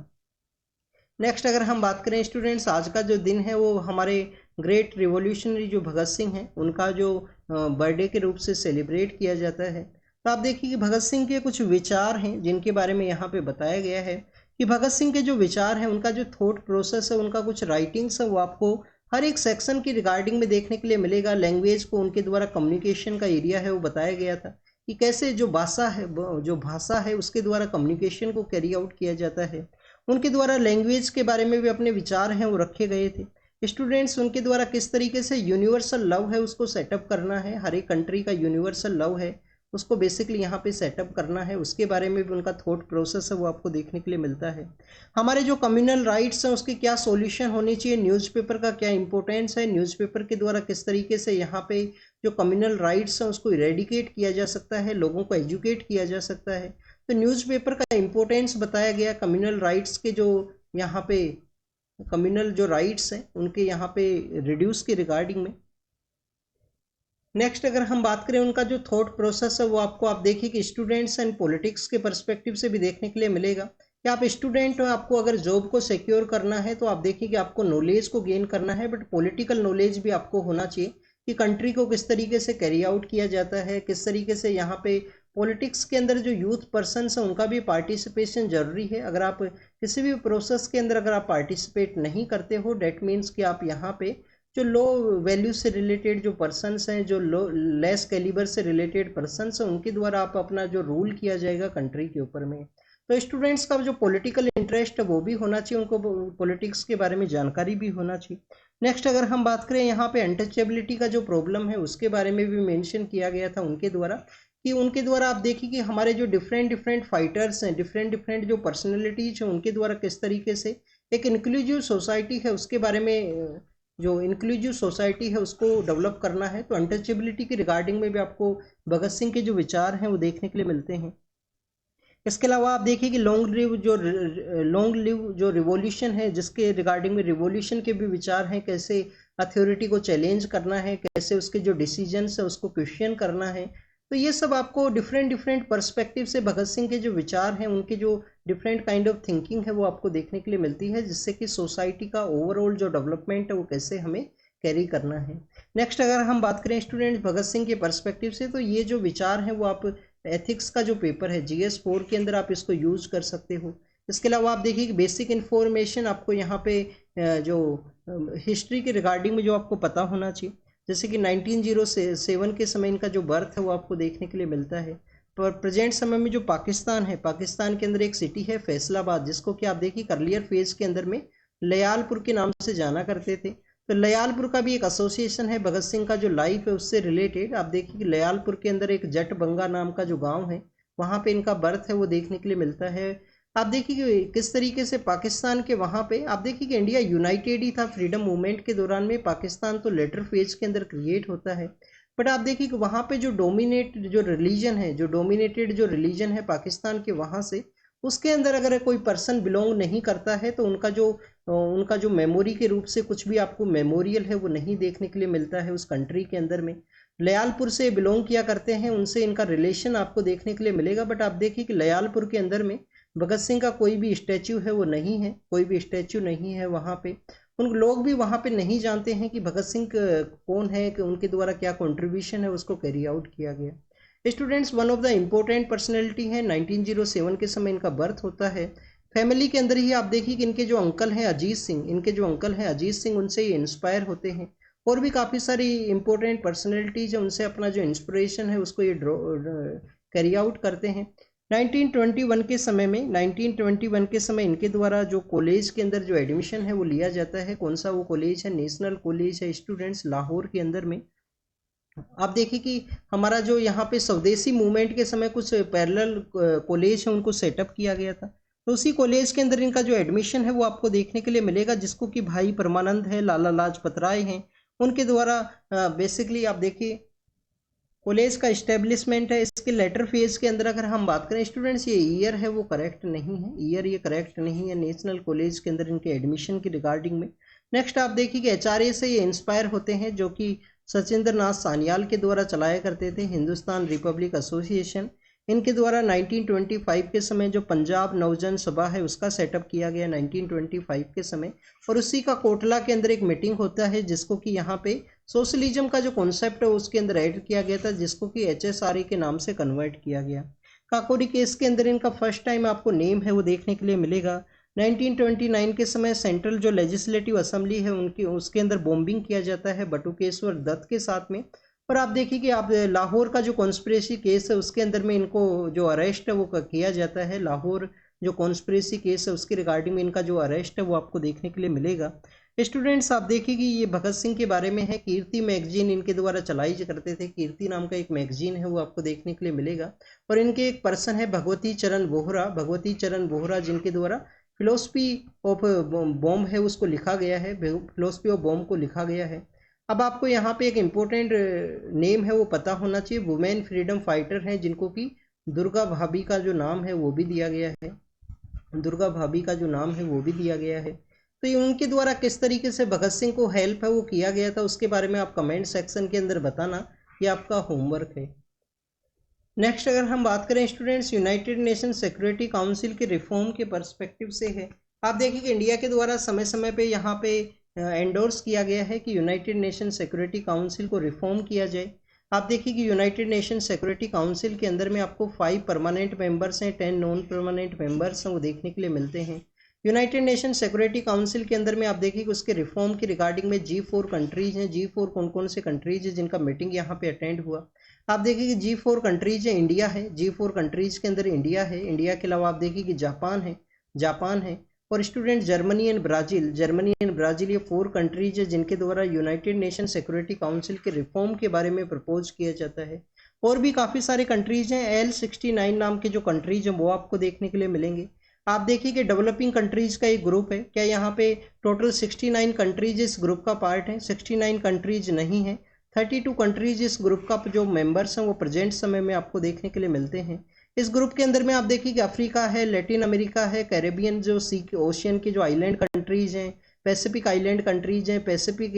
नेक्स्ट अगर हम बात करें स्टूडेंट्स, आज का जो दिन है वो हमारे ग्रेट रिवॉल्यूशनरी जो भगत सिंह हैं उनका जो बर्थडे के रूप से सेलिब्रेट किया जाता है। तो आप देखिए कि भगत सिंह के कुछ विचार हैं जिनके बारे में यहाँ पे बताया गया है कि भगत सिंह के जो विचार हैं, उनका जो थॉट प्रोसेस है, उनका कुछ राइटिंग्स है वो आपको हर एक सेक्शन की रिगार्डिंग में देखने के लिए मिलेगा। लैंग्वेज को उनके द्वारा कम्युनिकेशन का एरिया है वो बताया गया था कि कैसे जो भाषा है उसके द्वारा कम्युनिकेशन को कैरी आउट किया जाता है। उनके द्वारा लैंग्वेज के बारे में भी अपने विचार हैं वो रखे गए थे। स्टूडेंट्स उनके द्वारा किस तरीके से यूनिवर्सल लव है उसको सेटअप करना है, हर एक कंट्री का यूनिवर्सल लव है उसको बेसिकली यहाँ पे सेटअप करना है, उसके बारे में भी उनका थॉट प्रोसेस है वो आपको देखने के लिए मिलता है। हमारे जो कम्युनल राइट्स हैं उसके क्या सॉल्यूशन होनी चाहिए, न्यूज़पेपर का क्या इंपॉर्टेंस है, न्यूज़पेपर के द्वारा किस तरीके से यहाँ पे जो कम्युनल राइट्स हैं उसको इरेडिकेट किया जा सकता है, लोगों को एजुकेट किया जा सकता है। तो न्यूज़पेपर का इंपॉर्टेंस बताया गया, कम्युनल राइट्स के जो यहाँ पे कम्युनल जो राइट्स हैं उनके यहाँ पे रिड्यूस के रिगार्डिंग में। नेक्स्ट अगर हम बात करें उनका जो थॉट प्रोसेस है वो आपको आप देखिए कि स्टूडेंट्स एंड पॉलिटिक्स के पर्सपेक्टिव से भी देखने के लिए मिलेगा कि आप स्टूडेंट हो, आपको अगर जॉब को सिक्योर करना है तो आप देखिए कि आपको नॉलेज को गेन करना है, बट पॉलिटिकल नॉलेज भी आपको होना चाहिए कि कंट्री को किस तरीके से कैरी आउट किया जाता है, किस तरीके से यहाँ पे पॉलिटिक्स के अंदर जो यूथ पर्सनस हैं उनका भी पार्टिसिपेशन जरूरी है। अगर आप किसी भी प्रोसेस के अंदर अगर आप पार्टिसिपेट नहीं करते हो, डेट मीन्स कि आप यहाँ पे जो लो वैल्यू से रिलेटेड जो पर्सनस हैं, जो लो लेस कैलिबर से रिलेटेड पर्सनस हैं, उनके द्वारा आप अपना जो रूल किया जाएगा कंट्री के ऊपर में। तो स्टूडेंट्स का जो पॉलिटिकल इंटरेस्ट है वो भी होना चाहिए, उनको पॉलिटिक्स के बारे में जानकारी भी होना चाहिए। नेक्स्ट अगर हम बात करें यहाँ पे अनटचेबिलिटी का जो प्रॉब्लम है उसके बारे में भी मेंशन किया गया था उनके द्वारा, कि उनके द्वारा आप देखिए कि हमारे जो डिफरेंट फाइटर्स हैं, डिफरेंट जो पर्सनैलिटीज हैं, उनके द्वारा किस तरीके से एक इंक्लूसिव सोसाइटी है उसके बारे में, जो इंक्लूसिव सोसाइटी है उसको डेवलप करना है। तो अनटचेबिलिटी के रिगार्डिंग में भी आपको भगत सिंह के जो विचार हैं वो देखने के लिए मिलते हैं। इसके अलावा आप देखिए कि लॉन्ग लिव जो रिवॉल्यूशन है, जिसके रिगार्डिंग में रिवॉल्यूशन के भी विचार हैं, कैसे अथॉरिटी को चैलेंज करना है, कैसे उसके जो डिसीजंस है उसको क्वेश्चन करना है। तो ये सब आपको डिफरेंट पर्सपेक्टिव से भगत सिंह के जो विचार हैं, उनके जो डिफरेंट काइंड ऑफ थिंकिंग है वो आपको देखने के लिए मिलती है, जिससे कि सोसाइटी का ओवरऑल जो डेवलपमेंट है वो कैसे हमें कैरी करना है। नेक्स्ट अगर हम बात करें स्टूडेंट भगत सिंह के पर्सपेक्टिव से, तो ये जो विचार हैं वो आप एथिक्स का जो पेपर है GS4 के अंदर आप इसको यूज कर सकते हो। इसके अलावा आप देखिए कि बेसिक इन्फॉर्मेशन आपको यहाँ पे जो हिस्ट्री के रिगार्डिंग में जो आपको पता होना चाहिए, जैसे कि 1907 के समय इनका जो बर्थ है वो आपको देखने के लिए मिलता है। पर प्रेजेंट समय में जो पाकिस्तान है, पाकिस्तान के अंदर एक सिटी है फैसलाबाद, जिसको कि आप देखिए अर्लियर फेज के अंदर में लयालपुर के नाम से जाना करते थे। तो लयालपुर का भी एक एसोसिएशन है भगत सिंह का जो लाइफ है उससे रिलेटेड। आप देखिए कि लयालपुर के अंदर एक जट बंगा नाम का जो गांव है वहाँ पे इनका बर्थ है वो देखने के लिए मिलता है। आप देखिए कि किस तरीके से पाकिस्तान के वहाँ पे आप देखिए कि इंडिया यूनाइटेड ही था फ्रीडम मूवमेंट के दौरान में, पाकिस्तान तो लेटर फेज के अंदर क्रिएट होता है। बट आप देखिए कि वहाँ पे जो डोमिनेटेड जो रिलीजन है पाकिस्तान के वहाँ से, उसके अंदर अगर कोई पर्सन बिलोंग नहीं करता है तो उनका जो मेमोरी के रूप से कुछ भी आपको मेमोरियल है वो नहीं देखने के लिए मिलता है उस कंट्री के अंदर में। लयालपुर से बिलोंग किया करते हैं, उनसे इनका रिलेशन आपको देखने के लिए मिलेगा। बट आप देखिए कि लयालपुर के अंदर में भगत सिंह का कोई भी स्टैचू है वो नहीं है, कोई भी स्टैचू नहीं है वहाँ पे। उन लोग भी वहाँ पे नहीं जानते हैं कि भगत सिंह कौन है, कि उनके द्वारा क्या कंट्रीब्यूशन है उसको कैरी आउट किया गया। Students one of the important personality है, 1907 के समय इनका बर्थ होता है। फैमिली के अंदर ही आप देखिए कि इनके जो अंकल हैं अजीत सिंह उनसे ही इंस्पायर होते हैं, और भी काफ़ी सारी इंपॉर्टेंट पर्सनैलिटीज है उनसे अपना जो इंस्पिरेशन है उसको ये कैरी आउट करते हैं। 1921 के समय इनके द्वारा जो कॉलेज के अंदर जो एडमिशन है वो लिया जाता है। कौन सा वो कॉलेज है? नेशनल कॉलेज है स्टूडेंट्स, लाहौर के अंदर में। आप देखिए कि हमारा जो यहाँ पे स्वदेशी मूवमेंट के समय कुछ पैरेलल कॉलेज है उनको सेटअप किया गया था, तो उसी कॉलेज के अंदर इनका जो एडमिशन है वो आपको देखने के लिए मिलेगा, जिसको कि भाई परमानंद है, लाला लाजपत राय हैं, उनके द्वारा बेसिकली आप देखिए कॉलेज का इस्टेब्लिशमेंट है। इसके लेटर फेज के अंदर अगर हम बात करें स्टूडेंट्स, ये ईयर है वो करेक्ट नहीं है, ये करेक्ट नहीं है नेशनल कॉलेज के अंदर इनके एडमिशन की रिगार्डिंग में। नेक्स्ट आप देखिए कि HRA से ये इंस्पायर होते हैं, जो कि सचिंद्र नाथ सान्याल के द्वारा चलाया करते थे, हिंदुस्तान रिपब्लिक एसोसिएशन। इनके द्वारा 1925 के समय जो पंजाब नवजन सभा है उसका सेटअप किया गया 1925 के समय, और उसी का कोटला के अंदर एक मीटिंग होता है जिसको कि यहाँ पे सोशलिज्म का जो कॉन्सेप्ट है उसके अंदर ऐड किया गया था, जिसको कि HSRA के नाम से कन्वर्ट किया गया। काकोरी केस के अंदर इनका फर्स्ट टाइम आपको नेम है वो देखने के लिए मिलेगा। 1929 के समय सेंट्रल जो लेजिस्लेटिव असेंबली है उनकी उसके अंदर बॉम्बिंग किया जाता है बटुकेश्वर दत्त के साथ में। और आप देखिए कि आप लाहौर का जो कॉन्स्पिरेसी केस है उसके अंदर में इनको जो अरेस्ट है वो किया जाता है। लाहौर जो कॉन्स्पिरेसी केस है उसके रिगार्डिंग में इनका जो अरेस्ट है वो आपको देखने के लिए मिलेगा। स्टूडेंट्स आप देखिए कि ये भगत सिंह के बारे में है। कीर्ति मैगजीन इनके द्वारा चलाई करते थे। कीर्ति नाम का एक मैगजीन है, वो आपको देखने के लिए मिलेगा। और इनके एक पर्सन है भगवती चरण बोहरा, भगवती चरण बोहरा, जिनके द्वारा फिलोसफी ऑफ बॉम्ब है उसको लिखा गया है, फिलोसफी ऑफ बॉम्ब को लिखा गया है। अब आपको यहाँ पे एक इम्पोर्टेंट नेम है वो पता होना चाहिए। वुमेन फ्रीडम फाइटर हैं जिनको कि दुर्गा भाभी का जो नाम है वो भी दिया गया है, दुर्गा भाभी का जो नाम है वो भी दिया गया है। तो ये उनके द्वारा किस तरीके से भगत सिंह को हेल्प है वो किया गया था, उसके बारे में आप कमेंट सेक्शन के अंदर बताना, ये आपका होमवर्क है। नेक्स्ट अगर हम बात करें students, United nation security council के रिफॉर्म के पर्सपेक्टिव से है। आप देखिए कि इंडिया के द्वारा समय समय पे यहाँ पे एंडोर्स किया गया है कि यूनाइटेड नेशन सिक्योरिटी काउंसिल को रिफॉर्म किया जाए। आप देखिए कि यूनाइटेड नेशन सिक्योरिटी काउंसिल के अंदर में आपको 5 परमानेंट मेंबर्स हैं, 10 नॉन परमानेंट मेंबर्स हैं, वो देखने के लिए मिलते हैं। यूनाइटेड नेशन सिक्योरिटी काउंसिल के अंदर में आप देखिए कि उसके रिफॉर्म की रिगार्डिंग में G4 कंट्रीज हैं। G4 कौन कौन से कंट्रीज हैं जिनका मीटिंग यहाँ पे अटेंड हुआ। आप देखिए कि G4 कंट्रीज है, इंडिया है, G4 कंट्रीज के अंदर इंडिया है। इंडिया के अलावा आप देखिए कि जापान है और स्टूडेंट जर्मनी एंड ब्राज़ील, ये 4 कंट्रीज है जिनके द्वारा यूनाइटेड नेशन सिक्योरिटी काउंसिल के रिफॉर्म के बारे में प्रपोज किया जाता है। और भी काफ़ी सारे कंट्रीज हैं, L69 नाम के जो कंट्रीज हैं वो आपको देखने के लिए मिलेंगे। आप देखिए कि डेवलपिंग कंट्रीज का एक ग्रुप है। क्या यहाँ पे टोटल 69 कंट्रीज इस ग्रुप का पार्ट है? 69 कंट्रीज नहीं है, 32 कंट्रीज इस ग्रुप का जो मेंबर्स हैं वो प्रेजेंट समय में आपको देखने के लिए मिलते हैं। इस ग्रुप के अंदर में आप देखिए कि अफ्रीका है, लैटिन अमेरिका है, कैरेबियन जो सी ओशियन के जो आइलैंड कंट्रीज हैं, पैसिफिक आइलैंड कंट्रीज हैं, पैसिफिक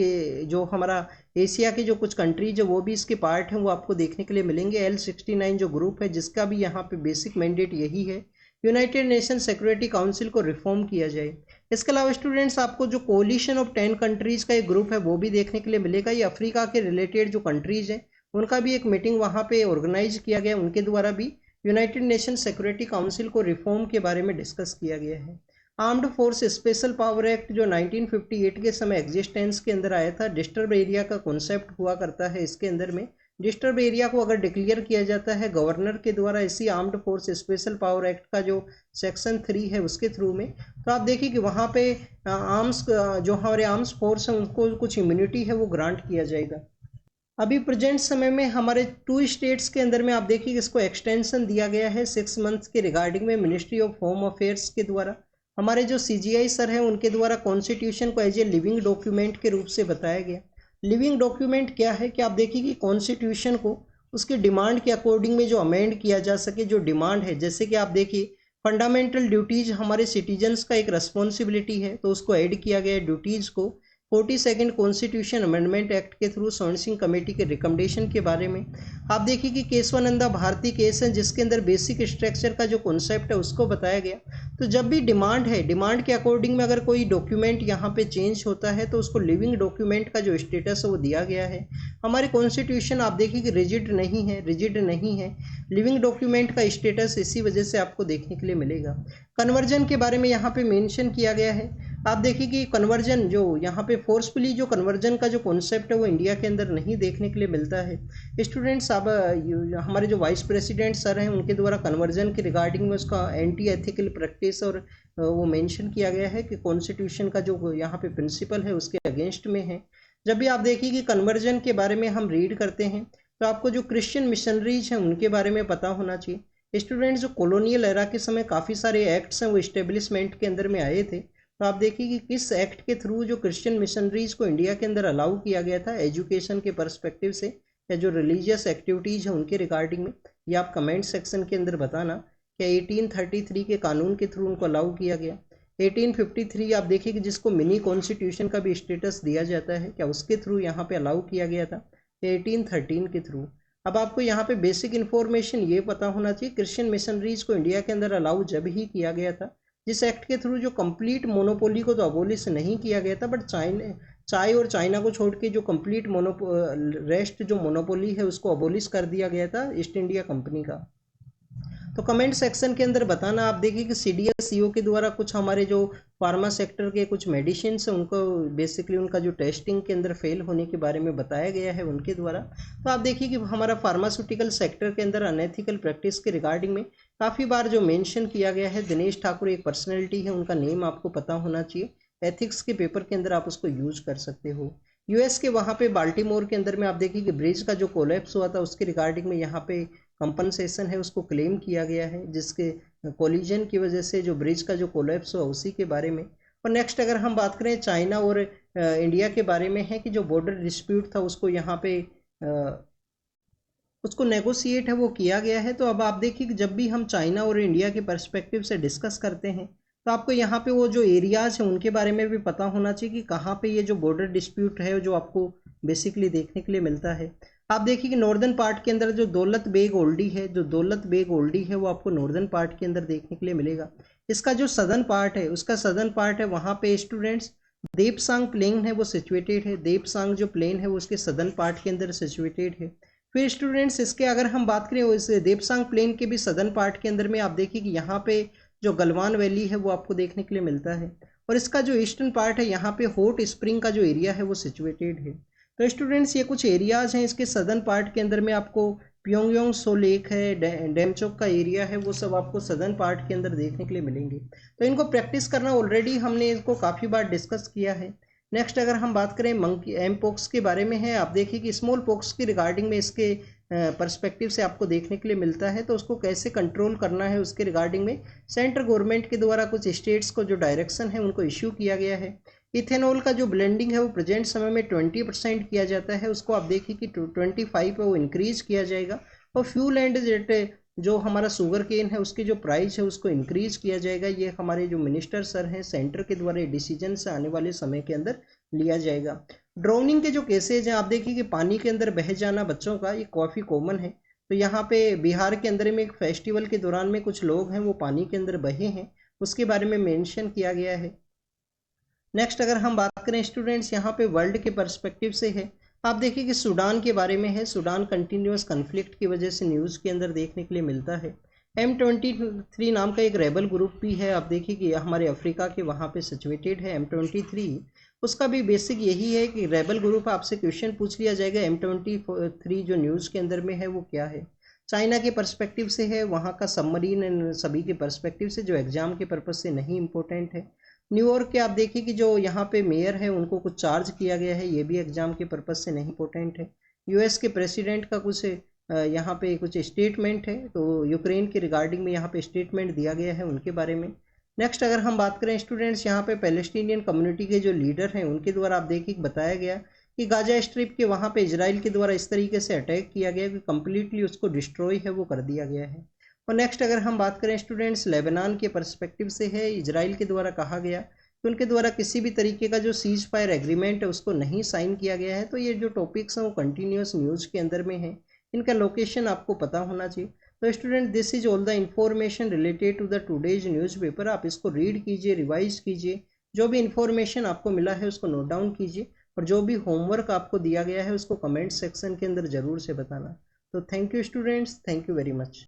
जो हमारा एशिया के जो कुछ कंट्रीज है वो भी इसके पार्ट हैं, वो आपको देखने के लिए मिलेंगे। L69 जो ग्रुप है जिसका भी यहाँ पे बेसिक मैंडेट यही है, यूनाइटेड नेशन सिक्योरिटी काउंसिल को रिफॉर्म किया जाए। इसके अलावा स्टूडेंट्स आपको जो कोलिशन ऑफ 10 कंट्रीज का एक ग्रुप है वो भी देखने के लिए मिलेगा। ये अफ्रीका के रिलेटेड जो कंट्रीज हैं उनका भी एक मीटिंग वहाँ पे ऑर्गेनाइज किया गया, उनके द्वारा भी यूनाइटेड नेशन सिक्योरिटी काउंसिल को रिफॉर्म के बारे में डिस्कस किया गया है। Armed force special power act जो 1958 के समय एग्जिस्टेंस के अंदर आया था, डिस्टर्ब एरिया का कॉन्सेप्ट हुआ करता है। इसके अंदर में डिस्टर्ब एरिया को अगर डिक्लेयर किया जाता है गवर्नर के द्वारा इसी armed force special power act का जो सेक्शन 3 है उसके थ्रू में, तो आप देखिए कि वहाँ पे आर्म्स जो हमारे आर्म्स फोर्स हैं उनको कुछ इम्यूनिटी है वो ग्रांट किया जाएगा। अभी प्रेजेंट समय में हमारे 2 स्टेट्स के अंदर में आप देखिए इसको एक्सटेंशन दिया गया है 6 मंथ्स के रिगार्डिंग में मिनिस्ट्री ऑफ होम अफेयर्स के द्वारा। हमारे जो CGI सर हैं उनके द्वारा कॉन्स्टिट्यूशन को एज ए लिविंग डॉक्यूमेंट के रूप से बताया गया। लिविंग डॉक्यूमेंट क्या है कि आप देखिए कि कॉन्स्टिट्यूशन को उसकी डिमांड के अकॉर्डिंग में जो अमेंड किया जा सके, जो डिमांड है, जैसे कि आप देखिए फंडामेंटल ड्यूटीज हमारे सिटीजन्स का एक रेस्पॉन्सिबिलिटी है तो उसको ऐड किया गया ड्यूटीज़ को 42 कॉन्स्टिट्यूशन अमेंडमेंट एक्ट के थ्रू सोन सिंह कमेटी के रिकमेंडेशन के बारे में। आप देखिए कि केशवानंदा भारती केस है जिसके अंदर बेसिक स्ट्रक्चर का जो कॉन्सेप्ट है उसको बताया गया। तो जब भी डिमांड है, डिमांड के अकॉर्डिंग में अगर कोई डॉक्यूमेंट यहाँ पे चेंज होता है तो उसको लिविंग डॉक्यूमेंट का जो स्टेटस है वो दिया गया है। हमारे कॉन्स्टिट्यूशन आप देखिए कि रिजिड नहीं है, लिविंग डॉक्यूमेंट का स्टेटस इसी वजह से आपको देखने के लिए मिलेगा। कन्वर्जन के बारे में यहाँ पे मेंशन किया गया है। आप देखिए कि कन्वर्जन जो यहाँ पे फोर्सफुली जो कन्वर्जन का जो कॉन्सेप्ट है वो इंडिया के अंदर नहीं देखने के लिए मिलता है। स्टूडेंट्स अब हमारे जो वाइस प्रेसिडेंट सर हैं उनके द्वारा कन्वर्जन के रिगार्डिंग में उसका एंटी एथिकल प्रैक्टिस और वो मेंशन किया गया है कि कॉन्स्टिट्यूशन का जो यहाँ पे प्रिंसिपल है उसके अगेंस्ट में है। जब भी आप देखिए कि कन्वर्जन के बारे में हम रीड करते हैं तो आपको जो क्रिश्चियन मिशनरीज हैं उनके बारे में पता होना चाहिए। स्टूडेंट्स जो कॉलोनियल एरा के समय काफ़ी सारे एक्ट्स हैं वो इस्टेब्लिशमेंट के अंदर में आए थे, तो आप देखिए कि किस एक्ट के थ्रू जो क्रिश्चियन मिशनरीज को इंडिया के अंदर अलाउ किया गया था एजुकेशन के पर्सपेक्टिव से या जो रिलीजियस एक्टिविटीज़ हैं उनके रिगार्डिंग में, ये आप कमेंट सेक्शन के अंदर बताना। क्या 1833 के कानून के थ्रू उनको अलाउ किया गया? 1853 आप देखिए कि जिसको मिनी कॉन्स्टिट्यूशन का भी स्टेटस दिया जाता है, क्या उसके थ्रू यहाँ पे अलाउ किया गया था? 1813 के थ्रू। अब आपको यहाँ पे बेसिक इन्फॉर्मेशन ये पता होना चाहिए क्रिश्चियन मिशनरीज को इंडिया के अंदर अलाउ जब ही किया गया था जिस एक्ट के थ्रू जो कंप्लीट मोनोपोली को तो अबोलिश नहीं किया गया था, बट चाय और चाइना को छोड़ के जो कंप्लीट रेस्ट जो मोनोपोली है उसको अबोलिश कर दिया गया था ईस्ट इंडिया कंपनी का। तो कमेंट सेक्शन के अंदर बताना। आप देखिए कि CDSCO के द्वारा कुछ हमारे जो फार्मा सेक्टर के कुछ मेडिसिन हैं उनको बेसिकली उनका जो टेस्टिंग के अंदर फेल होने के बारे में बताया गया है उनके द्वारा। तो आप देखिए कि हमारा फार्मास्यूटिकल सेक्टर के अंदर अनएथिकल प्रैक्टिस के रिगार्डिंग में काफ़ी बार जो मेंशन किया गया है, दिनेश ठाकुर एक पर्सनैलिटी है, उनका नेम आपको पता होना चाहिए। एथिक्स के पेपर के अंदर आप उसको यूज कर सकते हो। यूएस के वहाँ पे बाल्टीमोर के अंदर में आप देखिए कि ब्रिज का जो कोलैप्स हुआ था उसके रिगार्डिंग में यहाँ पे कंपनसेशन है उसको क्लेम किया गया है, जिसके कोलिजन की वजह से जो ब्रिज का जो कोलैप्स हुआ उसी के बारे में। और नेक्स्ट अगर हम बात करें चाइना और इंडिया के बारे में है कि जो बॉर्डर डिस्प्यूट था उसको यहाँ पे उसको नेगोशिएट है वो किया गया है। तो अब आप देखिए कि जब भी हम चाइना और इंडिया के पर्सपेक्टिव से डिस्कस करते हैं तो आपको यहाँ पे वो जो एरियाज हैं उनके बारे में भी पता होना चाहिए कि कहाँ पे ये जो बॉर्डर डिस्प्यूट है जो आपको बेसिकली देखने के लिए मिलता है। आप देखिए कि नॉर्दर्न पार्ट के अंदर जो दौलत बेग ओल्डी है, जो दौलत बेग ओल्डी है वो आपको नॉर्दर्न पार्ट के अंदर देखने के लिए मिलेगा। इसका जो सदर्न पार्ट है उसका सदर्न पार्ट है वहाँ पे स्टूडेंट्स देपसांग प्लेन है वो सिचुएटेड है। देपसांग जो प्लेन है वो उसके सदर्न पार्ट के अंदर सिचुएटेड है। फिर स्टूडेंट्स इसके अगर हम बात करें इस देपसांग प्लेन के भी सदर्न पार्ट के अंदर में आप देखिए कि यहाँ पे जो गलवान वैली है वो आपको देखने के लिए मिलता है। और इसका जो ईस्टर्न पार्ट है यहाँ पे हॉट स्प्रिंग का जो एरिया है वो सिचुएटेड है। तो स्टूडेंट्स ये कुछ एरियाज हैं इसके सदर्न पार्ट के अंदर में। आपको प्योंगयांग सो लेक है, डेमचोक का एरिया है, वो सब आपको सदर्न पार्ट के अंदर देखने के लिए मिलेंगे। तो इनको प्रैक्टिस करना ऑलरेडी हमने इसको काफ़ी बार डिस्कस किया है। नेक्स्ट अगर हम बात करें मंकी एम पोक्स के बारे में है, आप देखिए कि स्मॉल पोक्स की रिगार्डिंग में इसके पर्सपेक्टिव से आपको देखने के लिए मिलता है। तो उसको कैसे कंट्रोल करना है उसके रिगार्डिंग में सेंट्रल गवर्नमेंट के द्वारा कुछ स्टेट्स को जो डायरेक्शन है उनको इश्यू किया गया है। इथेनॉल का जो ब्लेंडिंग है वो प्रेजेंट समय में 20% किया जाता है, उसको आप देखिए कि 25 पे वो इंक्रीज किया जाएगा। और फ्यूल एंड जेट जो हमारा शुगर केन है उसकी जो प्राइस है उसको इंक्रीज किया जाएगा। ये हमारे जो मिनिस्टर सर हैं सेंटर के द्वारा डिसीजन से आने वाले समय के अंदर लिया जाएगा। ड्राउनिंग के जो केसेज हैं आप देखिए कि पानी के अंदर बह जाना बच्चों का ये काफ़ी कॉमन है। तो यहाँ पे बिहार के अंदर में एक फेस्टिवल के दौरान में कुछ लोग हैं वो पानी के अंदर बहे हैं, उसके बारे में मेंशन किया गया है। नेक्स्ट अगर हम बात करें स्टूडेंट्स यहाँ पे वर्ल्ड के पर्सपेक्टिव से है, आप देखिए कि सूडान के बारे में है। सूडान कंटिन्यूस कन्फ्लिक्ट की वजह से न्यूज़ के अंदर देखने के लिए मिलता है। M23 नाम का एक रेबल ग्रुप भी है, आप देखिए कि हमारे अफ्रीका के वहाँ पे सिचुएटेड है M23। उसका भी बेसिक यही है कि रेबल ग्रुप, आपसे क्वेश्चन पूछ लिया जाएगा M23 जो न्यूज़ के अंदर में है वो क्या है। चाइना के पर्सपेक्टिव से है, वहाँ का सबमरीन एंड सभी के पर्सपेक्टिव से, जो एग्जाम के पर्पज़ से नहीं इंपॉर्टेंट है। न्यूयॉर्क के आप देखिए कि जो यहाँ पे मेयर है उनको कुछ चार्ज किया गया है, ये भी एग्जाम के पर्पज़ से नहीं इंपॉर्टेंट है। यूएस के प्रेसिडेंट का कुछ यहाँ पे कुछ स्टेटमेंट है, तो यूक्रेन के रिगार्डिंग में यहाँ पे स्टेटमेंट दिया गया है उनके बारे में। नेक्स्ट अगर हम बात करें स्टूडेंट्स यहाँ पे पैलेस्टीनियन कम्युनिटी के जो लीडर हैं उनके द्वारा आप देखिए बताया गया कि गाजा स्ट्रिप के वहाँ पे इजराइल के द्वारा इस तरीके से अटैक किया गया कि कम्प्लीटली उसको डिस्ट्रॉय है वो कर दिया गया है। और नेक्स्ट अगर हम बात करें स्टूडेंट्स लेबनान के पर्सपेक्टिव से है, इजराइल के द्वारा कहा गया कि उनके द्वारा किसी भी तरीके का जो सीज फायर एग्रीमेंट है उसको नहीं साइन किया गया है। तो ये जो टॉपिक्स हैं वो कंटिन्यूस न्यूज़ के अंदर में है, इनका लोकेशन आपको पता होना चाहिए। तो student this is all the information related to the today's newspaper. आप इसको रीड कीजिए, रिवाइज कीजिए, जो भी इंफॉर्मेशन आपको मिला है उसको नोट डाउन कीजिए, और जो भी होमवर्क आपको दिया गया है उसको कमेंट सेक्शन के अंदर ज़रूर से बताना। तो thank you students, thank you very much.